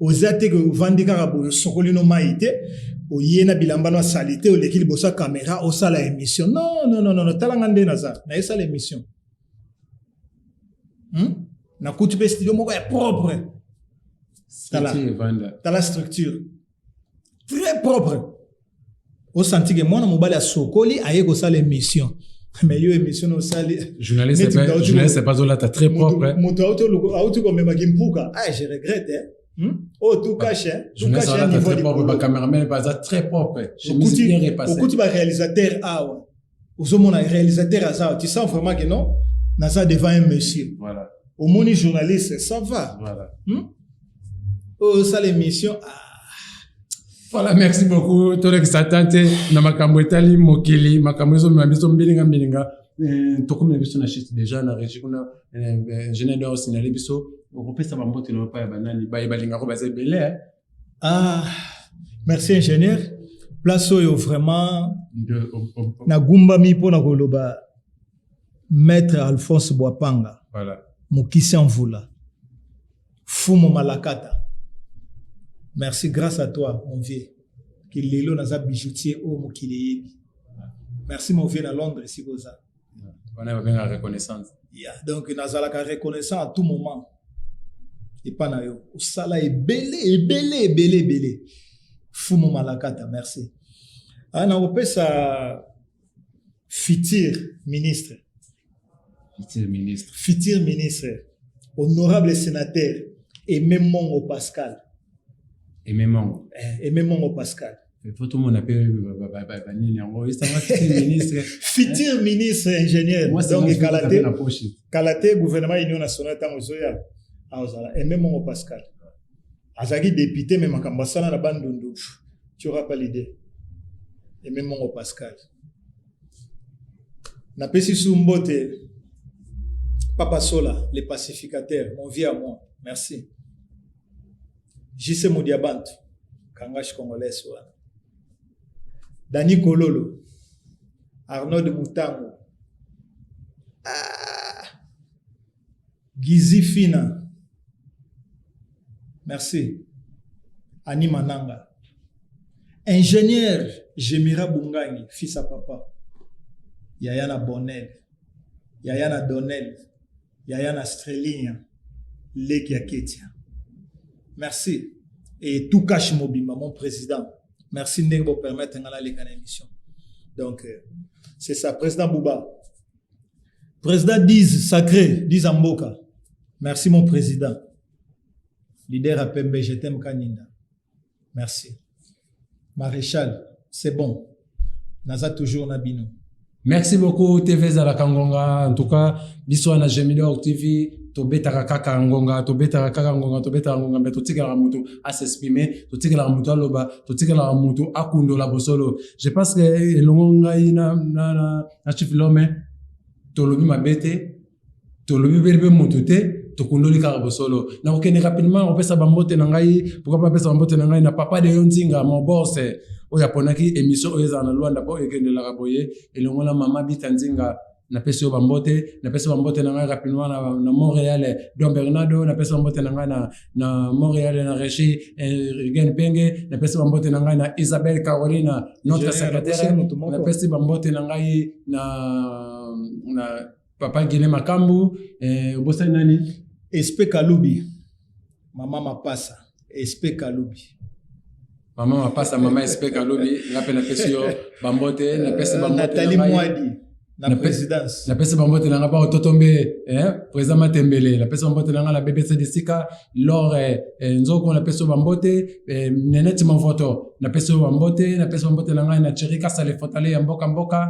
ozate que ovandi kaka boyo sokoli no mai te oye na bilamba no salité oleki liboso caméra osala émission non talanga nde naza na esala émission na kutu pe studio moko ya propre tala structure très propre au senti que moi mobile a sokoli aye ko sala émission mais yo émission au sale journaliste c'est pas là très propre moto auto comme magimpuka je regrette oh tout caché niveau très propre ba cameraman pas très propre je me suis bien repassé beaucoup de réalisateurs awa ozomona réalisateur azao tu sens vraiment que non naza devant un monsieur voilà au moni journaliste ça va voilà oh sale émission Voilà, merci beaucoup. Tolek Satante, na makambo etali mokili, makambo ezo mamiso mbilinga. Toko mbiso na shit déjà na régie kuna ingénieur signalé biso, opesa ba mbote no pa ya banani, ba balinga ko baze belé. Merci ingénieur. Place oyo vraiment na gumba mi pona koloba maître Alphonse Boapanga. Voilà. Mokisi Mvula. Fumo Malakata. Merci, grâce à toi, mon vieux. Qui lelo naza bijoutier au mokili. Merci, mon vieux, à Londres, ici, Goza. On a bien la reconnaissance. Donc, naza la reconnaissance à tout moment. Et pas na yo. Sala est belé. Fumo Malakata, merci. On a sa futur ministre. Futur ministre. Honorable sénateur. Et même mon Pascal. Et même mon Pascal. Il faut tout le monde appeler ministre. Futur ministre ingénieur. Donc Kalate gouvernement Union nationale Tangozoya. Et même mon Pascal. Azagi député même en Kambasana la Bandundu. Tu n'auras pas l'idée. Et même mon Pascal. Na pesi sumbote Papa Sola, les pacificateurs, mon vieux à moi. Merci. J.C. Modiabantu, Kangash Congolais. Dani Kololo, Arnaud de Moutango, Gizi Fina, merci. Ani Mananga, ingénieur Jemira Bungani, fils à papa, Yayana Bonnel, Yayana Donnel, Yayana Strelinha, Lekia Ketia. Merci. Et tout cache Mobimba, mon président. Merci de nous permettre d'aller à l'émission. Donc, c'est ça, président Bouba. Président Diz Sacré, Diz Amboka. Merci, mon président. Leader à Pembe, je t'aime Kaninda. Merci. Maréchal, c'est bon. Naza toujours Nabino. Merci beaucoup, TV Zalakangonga. En tout cas, bisous à Gemidor TV. Tobeta kaka ngonga, mais totika la mutu à s'exprimer, totika la mutu aloba, totika la mutu akundo la bosolo. Je pense que longa na chifilome, tolobi mabete, tolobi berbe mutute, tokundo li karabosolo. Na okene rapidement, on peut sa bambote nangai, pourquoi pas pesa bambote nangai na papa de Yonzinga, mon boss. Oya ponaki émission oya na Luanda po ekende la raboye, et longa mama bitanzinga. Na pesi bambote na rapidement na Montréal Don Bernardo, na pesi bambote na Montréal na Régie Rigen Penge, na pesi bambote na Isabelle Carolina notre secrétaire, na pesi bambote na papa Guilé Makambu obosa nani Espe Kalubi mama mapasa Espe Kalubi mama mapasa mama Espe Kalubi ngape na pesi yo bambote na pesi bambote Nathalie Mwadi la présidence. La peste bambote nanga ba ototombe président Matembele, la peste bambote nanga la BBC de Sika, lors nzoko la peste bambote neneti monfoto, la peste bambote nanga na Chirika Sale Fotale ya mboka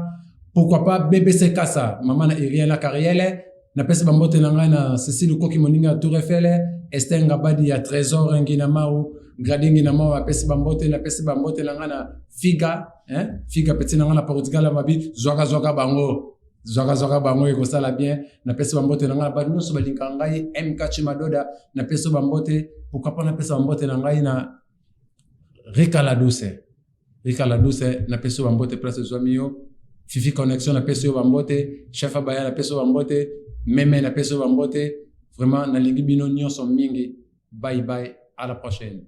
pourquoi pas BBC Kasa, maman na Irien la Carrière, la peste bambote nanga na Cécile Koki Moninga Tour Eiffel, Esther Ngabadi ya Trésor Ngina Mau, Gradingi na Mau, la peste bambote nanga na Figa, Figa petit nanga na Portugal la mabi, zoka bango eko sala bien, na pese bambote nanga ba no so balinka ngai MK Chimadoda, na pese bambote, pourquoi pas na pese bambote nanga na Rika la douce, na pese bambote place Zwamio, Fifi Connexion na pese bambote, Chef Abaya na pese bambote, Meme na pese bambote, vraiment na lingi bino nyonso mingi. Bye bye, à la prochaine.